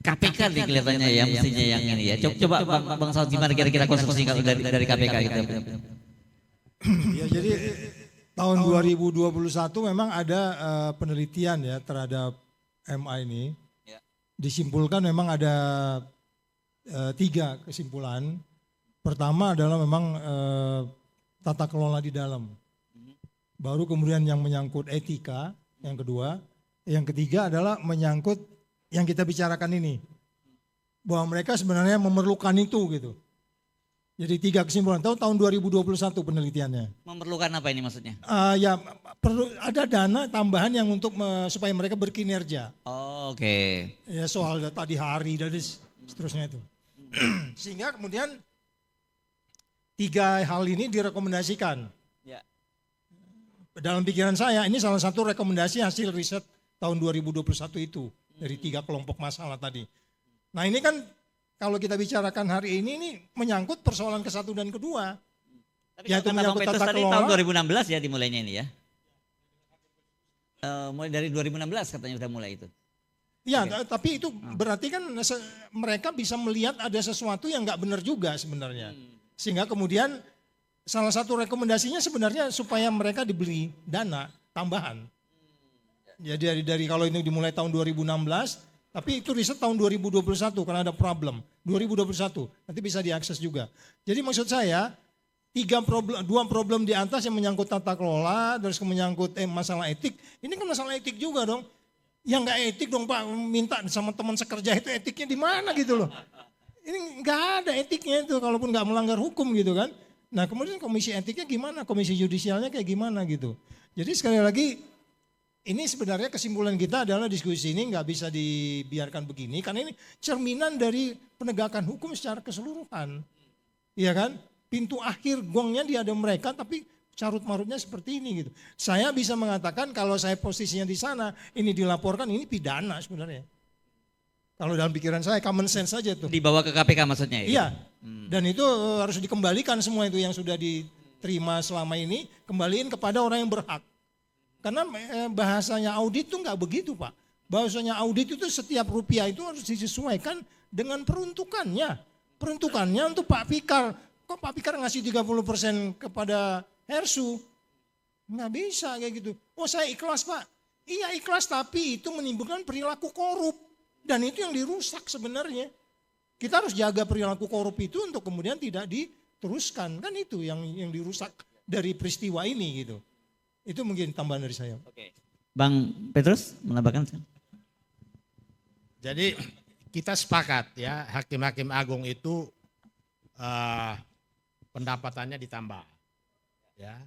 KPK nih kelihatannya ya, mestinya yang ini ya. Coba Bang Saud, gimana kira-kira konstruksi kalau dari KPK gitu? Ya, jadi tahun 2021 memang ada penelitian ya terhadap MA ini. Disimpulkan memang ada 3 kesimpulan. Pertama adalah memang tata kelola di dalam. Baru kemudian yang menyangkut etika, yang kedua. Yang ketiga adalah menyangkut yang kita bicarakan ini. Bahwa mereka sebenarnya memerlukan itu gitu. Jadi 3 kesimpulan. Tahun 2021 penelitiannya. Memerlukan apa ini maksudnya? Ya perlu ada dana tambahan yang untuk supaya mereka berkinerja. Oh, oke. Ya soal data di hari dan seterusnya itu. Sehingga kemudian 3 hal ini direkomendasikan. Ya. Dalam pikiran saya ini salah satu rekomendasi hasil riset tahun 2021 itu dari 3 kelompok masalah tadi. Nah ini kan kalau kita bicarakan hari ini menyangkut persoalan ke-1 dan ke-2. Tapi yaitu kata Bang menyangkut Petrus tata tadi kelola. tahun 2016 ya dimulainya ini ya. Mulai dari 2016 katanya sudah mulai itu. Ya, tapi itu berarti kan mereka bisa melihat ada sesuatu yang nggak benar juga sebenarnya. Sehingga kemudian salah satu rekomendasinya sebenarnya supaya mereka diberi dana tambahan. Jadi dari kalau ini dimulai tahun 2016, tapi itu riset tahun 2021 karena ada problem. 2021 nanti bisa diakses juga. Jadi maksud saya 2 problem di atas yang menyangkut tata kelola, terus menyangkut masalah etik. Ini kan masalah etik juga dong. Yang nggak etik dong Pak, minta sama teman sekerja itu etiknya di mana gitu loh. Ini nggak ada etiknya itu, kalaupun nggak melanggar hukum gitu kan. Nah kemudian komisi etiknya gimana, komisi yudisialnya kayak gimana gitu. Jadi sekali lagi, ini sebenarnya kesimpulan kita adalah diskusi ini nggak bisa dibiarkan begini, karena ini cerminan dari penegakan hukum secara keseluruhan. Iya kan, pintu akhir gongnya di ada mereka, tapi carut marutnya seperti ini gitu. Saya bisa mengatakan kalau saya posisinya di sana, ini dilaporkan, ini pidana sebenarnya. Kalau dalam pikiran saya common sense saja tuh. Dibawa ke KPK maksudnya ya? Iya. Dan itu harus dikembalikan semua itu yang sudah diterima selama ini, kembaliin kepada orang yang berhak. Karena bahasanya audit itu nggak begitu Pak. Bahasanya audit itu setiap rupiah itu harus disesuaikan dengan peruntukannya. Peruntukannya untuk Pak Fikar. Kok Pak Fikar ngasih 30% kepada Hersu? Nggak bisa kayak gitu. Oh saya ikhlas Pak. Iya ikhlas, tapi itu menimbulkan perilaku korup. Dan itu yang dirusak sebenarnya. Kita harus jaga perilaku korup itu untuk kemudian tidak diteruskan. Kan itu yang dirusak dari peristiwa ini gitu. Itu mungkin tambahan dari saya. Oke. Bang Petrus menambahkan? Jadi kita sepakat ya, hakim-hakim agung itu pendapatannya ditambah. Ya.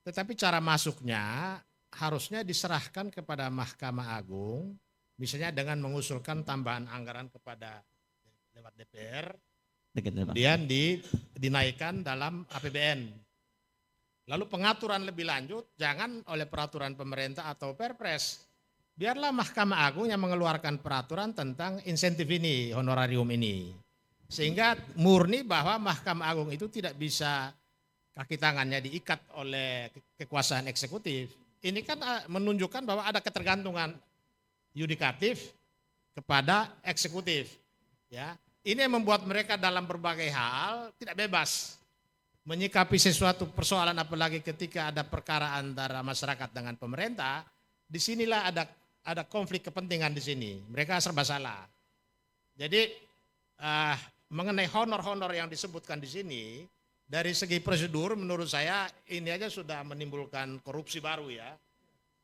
Tetapi cara masuknya harusnya diserahkan kepada Mahkamah Agung, misalnya dengan mengusulkan tambahan anggaran kepada lewat DPR, kemudian dinaikkan dalam APBN. Lalu pengaturan lebih lanjut jangan oleh peraturan pemerintah atau Perpres. Biarlah Mahkamah Agung yang mengeluarkan peraturan tentang insentif ini, honorarium ini. Sehingga murni bahwa Mahkamah Agung itu tidak bisa kaki tangannya diikat oleh kekuasaan eksekutif. Ini kan menunjukkan bahwa ada ketergantungan yudikatif kepada eksekutif. Ya, ini yang membuat mereka dalam berbagai hal tidak bebas menyikapi sesuatu persoalan, apalagi ketika ada perkara antara masyarakat dengan pemerintah. Disinilah ada konflik kepentingan di sini. Mereka serba salah. Jadi mengenai honor-honor yang disebutkan di sini, dari segi prosedur menurut saya ini aja sudah menimbulkan korupsi baru ya.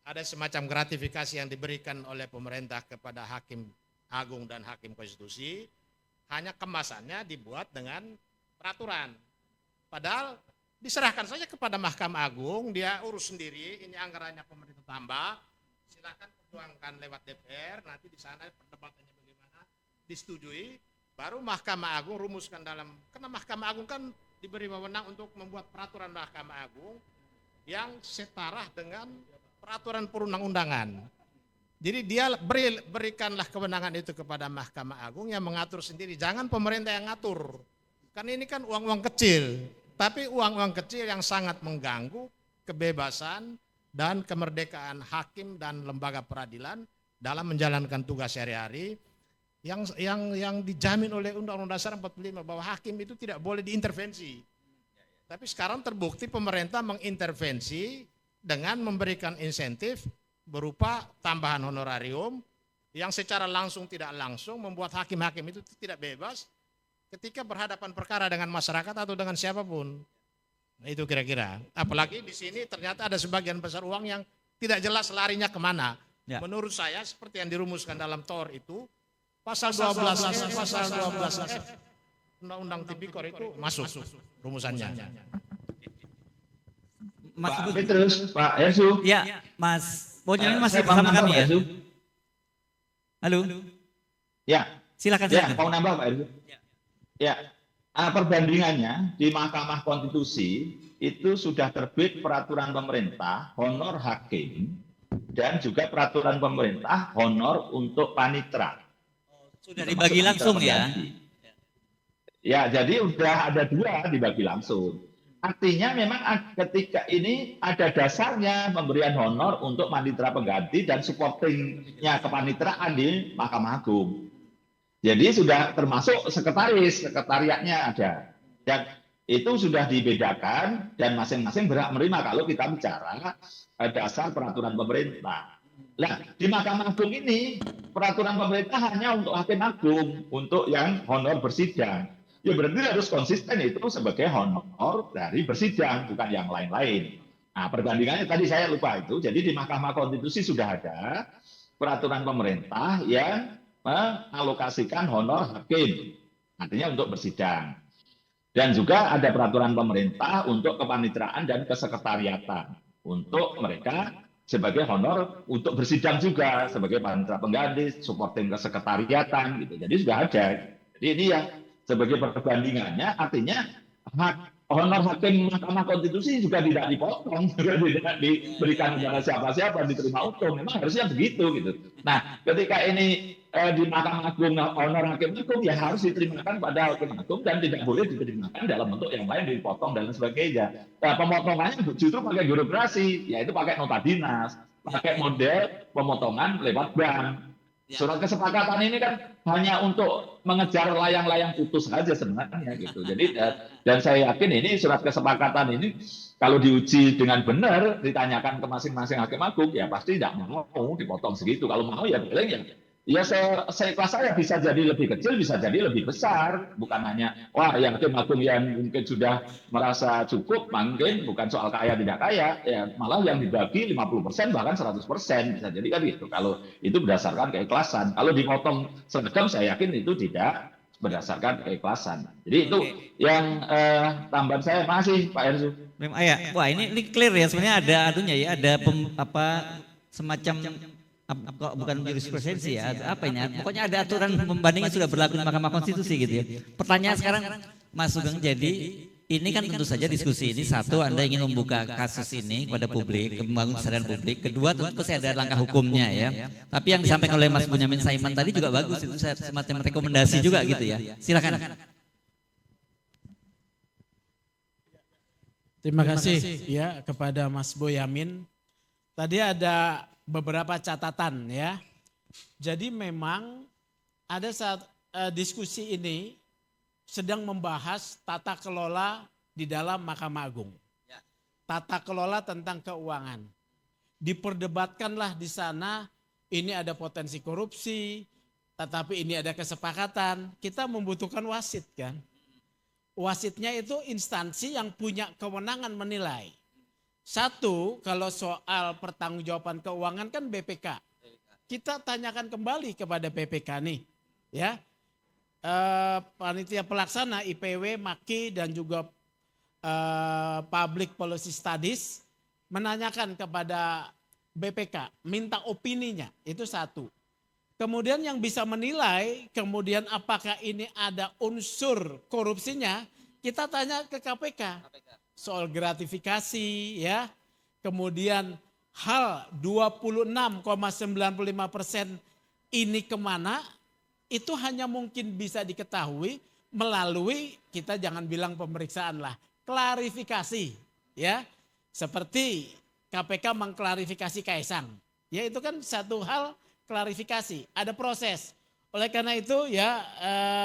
Ada semacam gratifikasi yang diberikan oleh pemerintah kepada hakim agung dan hakim konstitusi, hanya kemasannya dibuat dengan peraturan. Padahal diserahkan saja kepada Mahkamah Agung, dia urus sendiri, ini anggarannya pemerintah tambah, silakan perjuangkan lewat DPR, nanti di sana perdebatannya bagaimana, disetujui, baru Mahkamah Agung rumuskan dalam, karena Mahkamah Agung kan diberi wewenang untuk membuat peraturan Mahkamah Agung yang setara dengan peraturan perundang-undangan. Jadi dia berikanlah kewenangan itu kepada Mahkamah Agung yang mengatur sendiri, jangan pemerintah yang ngatur. Kan ini kan uang-uang kecil, tapi uang-uang kecil yang sangat mengganggu kebebasan dan kemerdekaan hakim dan lembaga peradilan dalam menjalankan tugas sehari-hari yang dijamin oleh Undang-Undang Dasar 45 bahwa hakim itu tidak boleh diintervensi. Tapi sekarang terbukti pemerintah mengintervensi dengan memberikan insentif berupa tambahan honorarium yang secara langsung tidak langsung membuat hakim-hakim itu tidak bebas ketika berhadapan perkara dengan masyarakat atau dengan siapapun. Nah, itu kira-kira. Apalagi di sini ternyata ada sebagian besar uang yang tidak jelas larinya kemana. Ya. Menurut saya seperti yang dirumuskan dalam TOR itu, pasal 12F, pasal 12F, Undang-Undang Tipikor itu masuk rumusannya. Mas Pak Sugeng. Petrus, Pak Ersu. Ya, Mas Bonyamin masih Saya mau bersama nambah, kami Pak ya? Ersu. Halo, Ya, silakan. ya, mau nambah Pak Ersu. Ya, perbandingannya di Mahkamah Konstitusi itu sudah terbit peraturan pemerintah honor hakim dan juga peraturan pemerintah honor untuk panitera. Sudah dibagi langsung ya? Ya, jadi udah ada dua dibagi langsung. Artinya memang ketika ini ada dasarnya pemberian honor untuk panitera pengganti dan supportingnya kepanitraan di Mahkamah Agung. Jadi sudah termasuk sekretariatnya ada. Dan itu sudah dibedakan dan masing-masing berhak menerima kalau kita bicara dasar peraturan pemerintah. Nah, di Mahkamah Agung ini peraturan pemerintah hanya untuk hakim agung, untuk yang honor bersidang. Ya berarti harus konsisten itu sebagai honor dari bersidang, bukan yang lain-lain. Nah, perbandingannya tadi saya lupa itu. Jadi di Mahkamah Konstitusi sudah ada peraturan pemerintah yang mengalokasikan honor hakim, artinya untuk bersidang. Dan juga ada peraturan pemerintah untuk kepanitraan dan kesekretariatan, untuk mereka sebagai honor untuk bersidang juga, sebagai panitera pengganti, supporting kesekretariatan, gitu. Jadi sudah ada. Jadi ini yang sebagai perbandingannya, artinya honor hakim Mahkamah Konstitusi juga tidak dipotong, juga tidak diberikan kepada siapa-siapa, diterima utuh. Memang harusnya begitu gitu. Nah, ketika ini di Mahkamah Agung honor hakim agung ya harus diterimakan pada hakim agung dan tidak boleh diterimakan dalam bentuk yang lain, dipotong dan sebagainya. Nah, pemotongannya justru pakai birokrasi, yaitu pakai nota dinas, pakai model pemotongan lewat bank. Surat kesepakatan ini kan hanya untuk mengejar layang-layang putus saja sebenarnya gitu. Jadi dan saya yakin ini surat kesepakatan ini kalau diuji dengan benar, ditanyakan ke masing-masing hakim agung ya pasti tidak mau dipotong segitu. Kalau mau ya boleh ya saya kelas saya bisa jadi lebih kecil, bisa jadi lebih besar. Bukan hanya wah yang hakim agung yang mungkin sudah merasa cukup, mungkin bukan soal kaya tidak kaya, ya malah yang dibagi 50% bahkan 100% bisa jadi kan gitu. Kalau itu berdasarkan keikhlasan. Kalau dipotong seragam saya yakin itu tidak berdasarkan keikhlasan. Jadi itu yang tambahan saya. Masih Pak Ersu. Wah ini clear ya, sebenarnya ada adunya ya, ada semacam kok bukan jurisprudensi ya, apa ini? Pokoknya ada aturan pembanding yang sudah berlaku di Mahkamah Konstitusi gitu ya. Pertanyaan sekarang Mas Sugeng, jadi ini kan tentu saja diskusi ini, satu Anda ingin membuka kasus ini kepada publik, membangun kesadaran publik. Kedua tentu pasti ada langkah hukumnya ya. Tapi yang disampaikan oleh Mas Bonyamin Saiman tadi juga bagus, itu semacam rekomendasi juga gitu ya. Silakan. Terima kasih ya kepada Mas Boyamin. Tadi ada beberapa catatan ya. Jadi memang ada saat diskusi ini sedang membahas tata kelola di dalam Mahkamah Agung. Tata kelola tentang keuangan. Diperdebatkanlah di sana, ini ada potensi korupsi, tetapi ini ada kesepakatan. Kita membutuhkan wasit kan. Wasitnya itu instansi yang punya kewenangan menilai. Satu, kalau soal pertanggungjawaban keuangan kan BPK. Kita tanyakan kembali kepada BPK nih, ya. Panitia pelaksana IPW, MAKI dan juga Public Policy Studies menanyakan kepada BPK, minta opininya, itu satu. Kemudian yang bisa menilai, kemudian apakah ini ada unsur korupsinya, kita tanya ke KPK. Soal gratifikasi ya, kemudian hal 26,95% ini kemana, itu hanya mungkin bisa diketahui melalui, kita jangan bilang pemeriksaan lah, klarifikasi ya. Seperti KPK mengklarifikasi Kaisang. Ya itu kan satu hal klarifikasi, ada proses. Oleh karena itu ya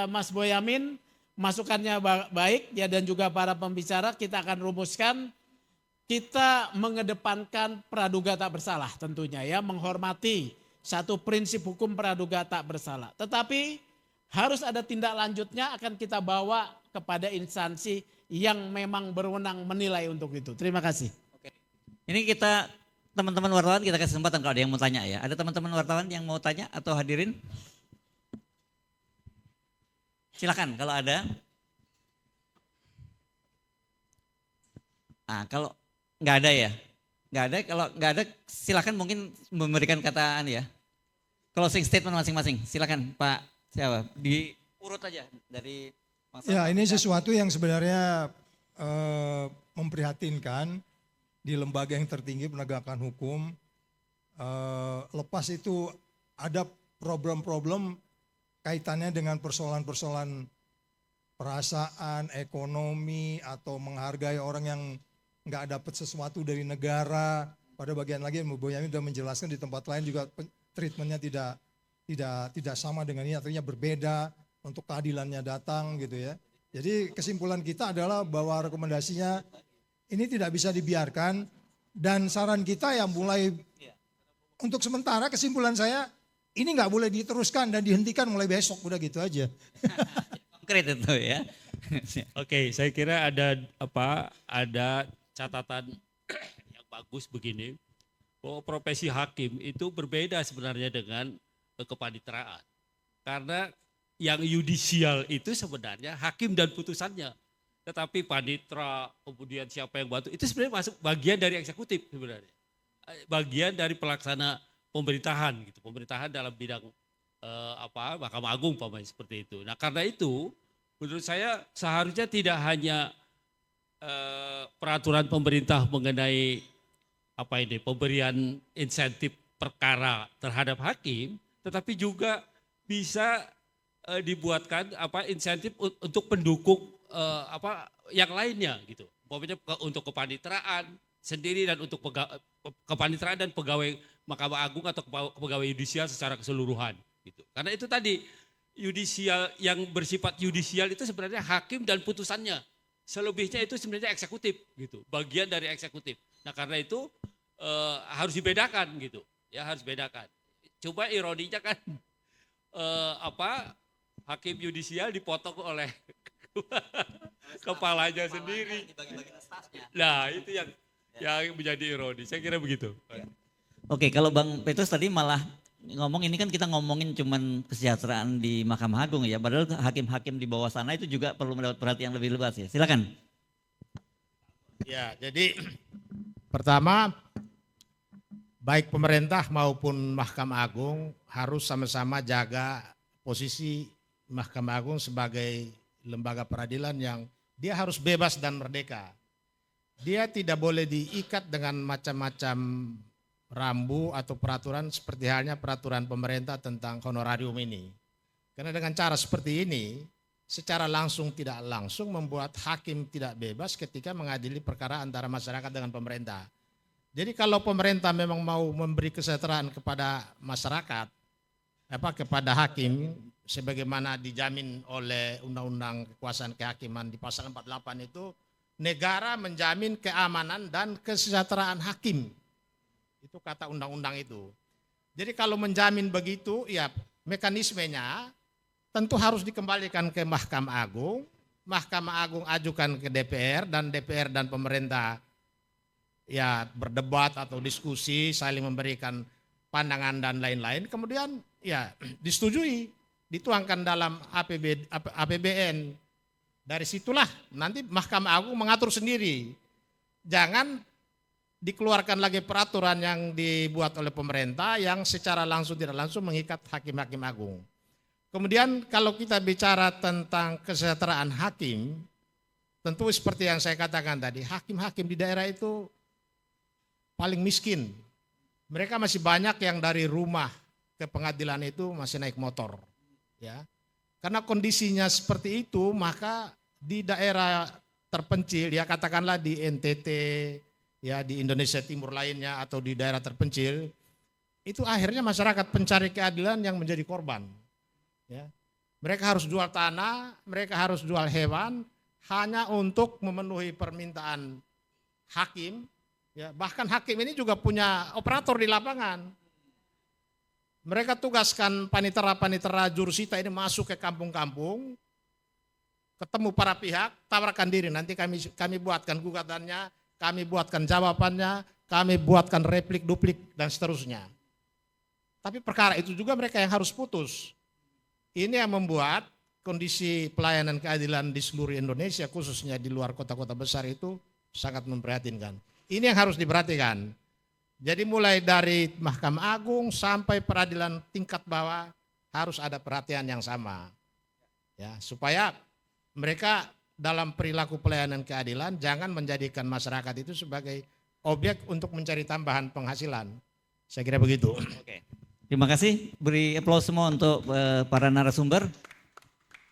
Mas Boyamin masukannya baik ya, dan juga para pembicara kita akan rumuskan. Kita mengedepankan praduga tak bersalah tentunya ya, menghormati satu prinsip hukum praduga tak bersalah. Tetapi harus ada tindak lanjutnya, akan kita bawa kepada instansi yang memang berwenang menilai untuk itu. Terima kasih. Oke. Ini kita teman-teman wartawan kita kasih kesempatan kalau ada yang mau tanya ya. Ada teman-teman wartawan yang mau tanya atau hadirin? Silakan kalau ada. Kalau nggak ada ya, nggak ada. Kalau nggak ada, silakan mungkin memberikan kataan ya. Closing statement masing-masing. Silakan Pak. Siapa? Diurut aja dari. Ya, ini sesuatu yang sebenarnya memprihatinkan di lembaga yang tertinggi penegakan hukum. Lepas itu ada problem-problem kaitannya dengan persoalan-persoalan perasaan, ekonomi, atau menghargai orang yang nggak dapat sesuatu dari negara. Pada bagian lagi Mbak Boyamin sudah menjelaskan di tempat lain juga treatmentnya tidak sama dengan ini, artinya berbeda untuk keadilannya datang gitu ya. Jadi kesimpulan kita adalah bahwa rekomendasinya ini tidak bisa dibiarkan, dan saran kita yang mulai untuk sementara, kesimpulan saya ini nggak boleh diteruskan dan dihentikan mulai besok, udah gitu aja. Konkret itu ya. Oke, saya kira ada catatan yang bagus begini, bahwa profesi hakim itu berbeda sebenarnya dengan kepaniteraan. Karena yang yudisial itu sebenarnya hakim dan putusannya. Tetapi panitra, kemudian siapa yang bantu, itu sebenarnya masuk bagian dari eksekutif sebenarnya. Bagian dari pelaksana pemerintahan gitu. Pemerintahan dalam bidang Mahkamah Agung seperti itu. Nah karena itu menurut saya seharusnya tidak hanya peraturan pemerintah mengenai pemberian insentif perkara terhadap hakim, tetapi juga bisa dibuatkan insentif untuk pendukung yang lainnya gitu. Umpamanya untuk kepaniteraan sendiri dan untuk kepaniteraan dan pegawai Mahkamah Agung atau pegawai yudisial secara keseluruhan gitu. Karena itu tadi yudisial, yang bersifat yudisial itu sebenarnya hakim dan putusannya. Selebihnya itu sebenarnya eksekutif gitu, bagian dari eksekutif. Nah karena itu harus dibedakan gitu, ya harus bedakan. Coba ironinya kan hakim yudisial dipotong oleh kepalanya sendiri. Nah itu yang menjadi ironi. Saya kira begitu. Oke, kalau Bang Petrus tadi malah ngomong, ini kan kita ngomongin cuman kesejahteraan di Mahkamah Agung ya, padahal hakim-hakim di bawah sana itu juga perlu mendapat perhatian lebih luas ya. Silakan. Ya, jadi pertama baik pemerintah maupun Mahkamah Agung harus sama-sama jaga posisi Mahkamah Agung sebagai lembaga peradilan yang dia harus bebas dan merdeka. Dia tidak boleh diikat dengan macam-macam rambu atau peraturan seperti halnya peraturan pemerintah tentang honorarium ini. Karena dengan cara seperti ini, secara langsung tidak langsung membuat hakim tidak bebas ketika mengadili perkara antara masyarakat dengan pemerintah. Jadi kalau pemerintah memang mau memberi kesejahteraan kepada masyarakat, kepada hakim, sebagaimana dijamin oleh Undang-Undang Kekuasaan Kehakiman di pasal 48 itu, negara menjamin keamanan dan kesejahteraan hakim. Itu kata undang-undang itu. Jadi kalau menjamin begitu, ya mekanismenya tentu harus dikembalikan ke Mahkamah Agung. Mahkamah Agung ajukan ke DPR, dan DPR dan pemerintah ya berdebat atau diskusi, saling memberikan pandangan dan lain-lain. Kemudian ya disetujui, dituangkan dalam APBN. Dari situlah nanti Mahkamah Agung mengatur sendiri. Jangan dikeluarkan lagi peraturan yang dibuat oleh pemerintah yang secara langsung tidak langsung mengikat hakim-hakim agung. Kemudian kalau kita bicara tentang kesejahteraan hakim, tentu seperti yang saya katakan tadi, hakim-hakim di daerah itu paling miskin. Mereka masih banyak yang dari rumah ke pengadilan itu masih naik motor. Ya. Karena kondisinya seperti itu, maka di daerah terpencil, ya katakanlah di NTT, ya di Indonesia Timur lainnya atau di daerah terpencil, itu akhirnya masyarakat pencari keadilan yang menjadi korban. Ya. Mereka harus jual tanah, mereka harus jual hewan, hanya untuk memenuhi permintaan hakim. Ya, bahkan hakim ini juga punya operator di lapangan. Mereka tugaskan panitera-panitera jurusita ini masuk ke kampung-kampung, ketemu para pihak, tawarkan diri, nanti kami buatkan gugatannya, kami buatkan jawabannya, kami buatkan replik, duplik, dan seterusnya. Tapi perkara itu juga mereka yang harus putus. Ini yang membuat kondisi pelayanan keadilan di seluruh Indonesia, khususnya di luar kota-kota besar itu sangat memprihatinkan. Ini yang harus diperhatikan. Jadi mulai dari Mahkamah Agung sampai peradilan tingkat bawah harus ada perhatian yang sama. Ya, supaya mereka dalam perilaku pelayanan keadilan jangan menjadikan masyarakat itu sebagai objek untuk mencari tambahan penghasilan. Saya kira begitu. Oke. Terima kasih, beri aplaus semua untuk para narasumber.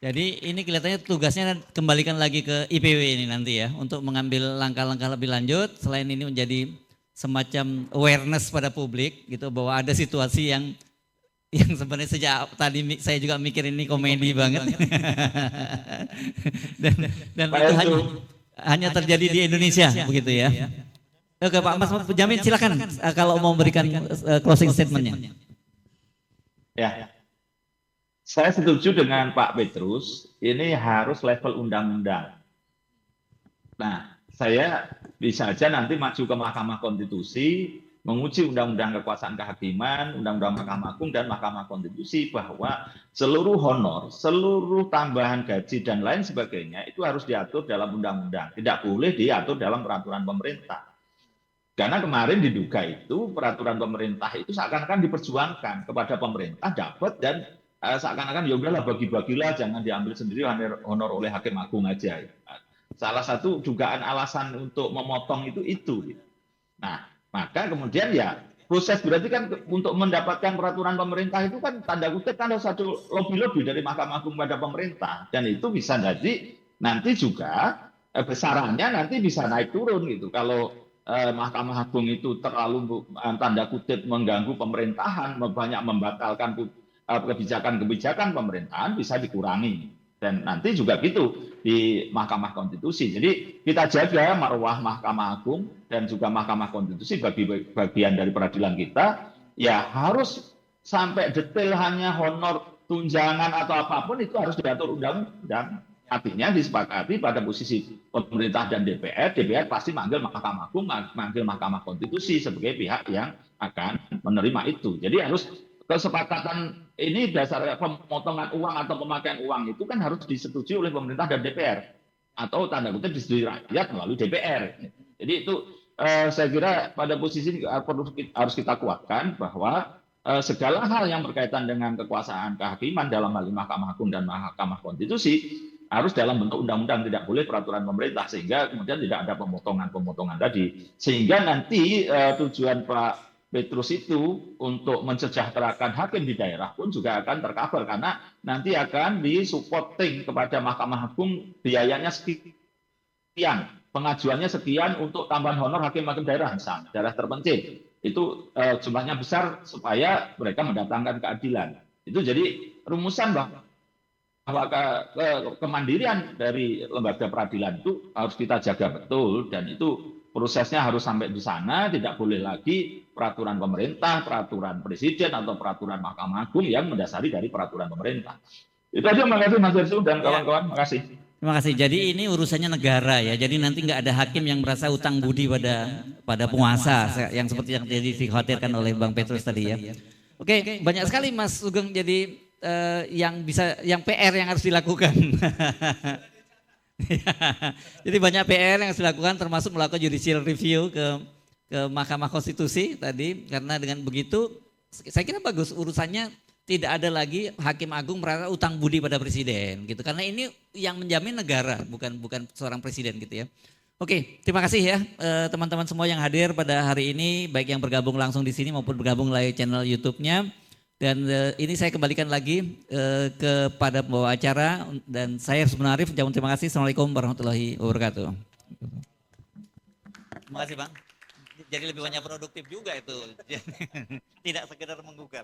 Jadi ini kelihatannya tugasnya kembalikan lagi ke IPW ini nanti ya, untuk mengambil langkah-langkah lebih lanjut. Selain ini menjadi semacam awareness pada publik gitu, bahwa ada situasi yang sebenarnya sejak tadi saya juga mikir ini komedi banget. dan itu hanya terjadi di Indonesia begitu ya. Oke Pak Mas Jamin silakan kalau mau memberikan closing statementnya. Ya, saya setuju dengan Pak Petrus, ini harus level undang-undang. Nah, saya bisa aja nanti maju ke Mahkamah Konstitusi, menguji Undang-Undang Kekuasaan Kehakiman, Undang-Undang Mahkamah Agung, dan Mahkamah Konstitusi bahwa seluruh honor, seluruh tambahan gaji, dan lain sebagainya itu harus diatur dalam undang-undang. Tidak boleh diatur dalam peraturan pemerintah. Karena kemarin diduga itu peraturan pemerintah itu seakan-akan diperjuangkan kepada pemerintah dapat dan seakan-akan ya udahlah bagi-bagilah, jangan diambil sendiri honor oleh Hakim Agung aja. Salah satu dugaan alasan untuk memotong itu. Nah, maka kemudian ya proses berarti kan untuk mendapatkan peraturan pemerintah itu kan tanda kutip kan ada satu lobby-lobby dari Mahkamah Agung pada pemerintah, dan itu bisa jadi nanti juga besarannya nanti bisa naik turun gitu. Kalau Mahkamah Agung itu terlalu tanda kutip mengganggu pemerintahan, banyak membatalkan kebijakan-kebijakan pemerintahan, bisa dikurangi. Dan nanti juga gitu di Mahkamah Konstitusi. Jadi kita jaga marwah Mahkamah Agung dan juga Mahkamah Konstitusi bagi bagian dari peradilan kita, ya harus sampai detail, hanya honor, tunjangan atau apapun itu harus diatur undang-undang. Artinya disepakati pada posisi pemerintah dan DPR pasti manggil Mahkamah Agung, manggil Mahkamah Konstitusi sebagai pihak yang akan menerima itu. Jadi harus kesepakatan ini dasar pemotongan uang atau pemakaian uang itu kan harus disetujui oleh pemerintah dan DPR. Atau tanda kutip disetujui rakyat melalui DPR. Jadi itu saya kira pada posisi ini harus kita kuatkan bahwa segala hal yang berkaitan dengan kekuasaan kehakiman dalam hal ini Mahkamah Agung dan Mahkamah Konstitusi harus dalam bentuk undang-undang, tidak boleh peraturan pemerintah, sehingga kemudian tidak ada pemotongan-pemotongan tadi. Sehingga nanti tujuan Pak Petrus itu untuk mensejahterakan hakim di daerah pun juga akan tercover, karena nanti akan disupporting kepada Mahkamah Agung biayanya sekian, pengajuannya sekian untuk tambahan honor hakim-hakim daerah, misalnya daerah terpencil. Itu jumlahnya besar supaya mereka mendatangkan keadilan. Itu jadi rumusan bahwa kemandirian dari lembaga peradilan itu harus kita jaga betul, dan itu prosesnya harus sampai di sana, tidak boleh lagi peraturan pemerintah, peraturan presiden atau peraturan Mahkamah Agung yang mendasari dari peraturan pemerintah. Itu aja, makasih Mas Dersu dan kawan-kawan, makasih. Terima kasih. Jadi ini urusannya negara ya. Jadi nanti nggak ada hakim yang merasa utang budi pada penguasa yang seperti yang jadi dikhawatirkan oleh Bang Petrus tadi ya. Oke, banyak sekali Mas Sugeng jadi yang PR yang harus dilakukan. Jadi banyak PR yang harus dilakukan, termasuk melakukan judicial review ke Mahkamah Konstitusi tadi, karena dengan begitu saya kira bagus urusannya, tidak ada lagi Hakim Agung merasa utang budi pada presiden gitu, karena ini yang menjamin negara, bukan seorang presiden gitu ya. Oke, terima kasih ya teman-teman semua yang hadir pada hari ini, baik yang bergabung langsung di sini maupun bergabung melalui channel YouTube-nya. Dan ini saya kembalikan lagi kepada pembawa acara dan saya Subhan Arif. Terima kasih. Assalamualaikum warahmatullahi wabarakatuh. Terima kasih Bang. Jadi lebih banyak produktif juga itu. Tidak sekedar menggugat.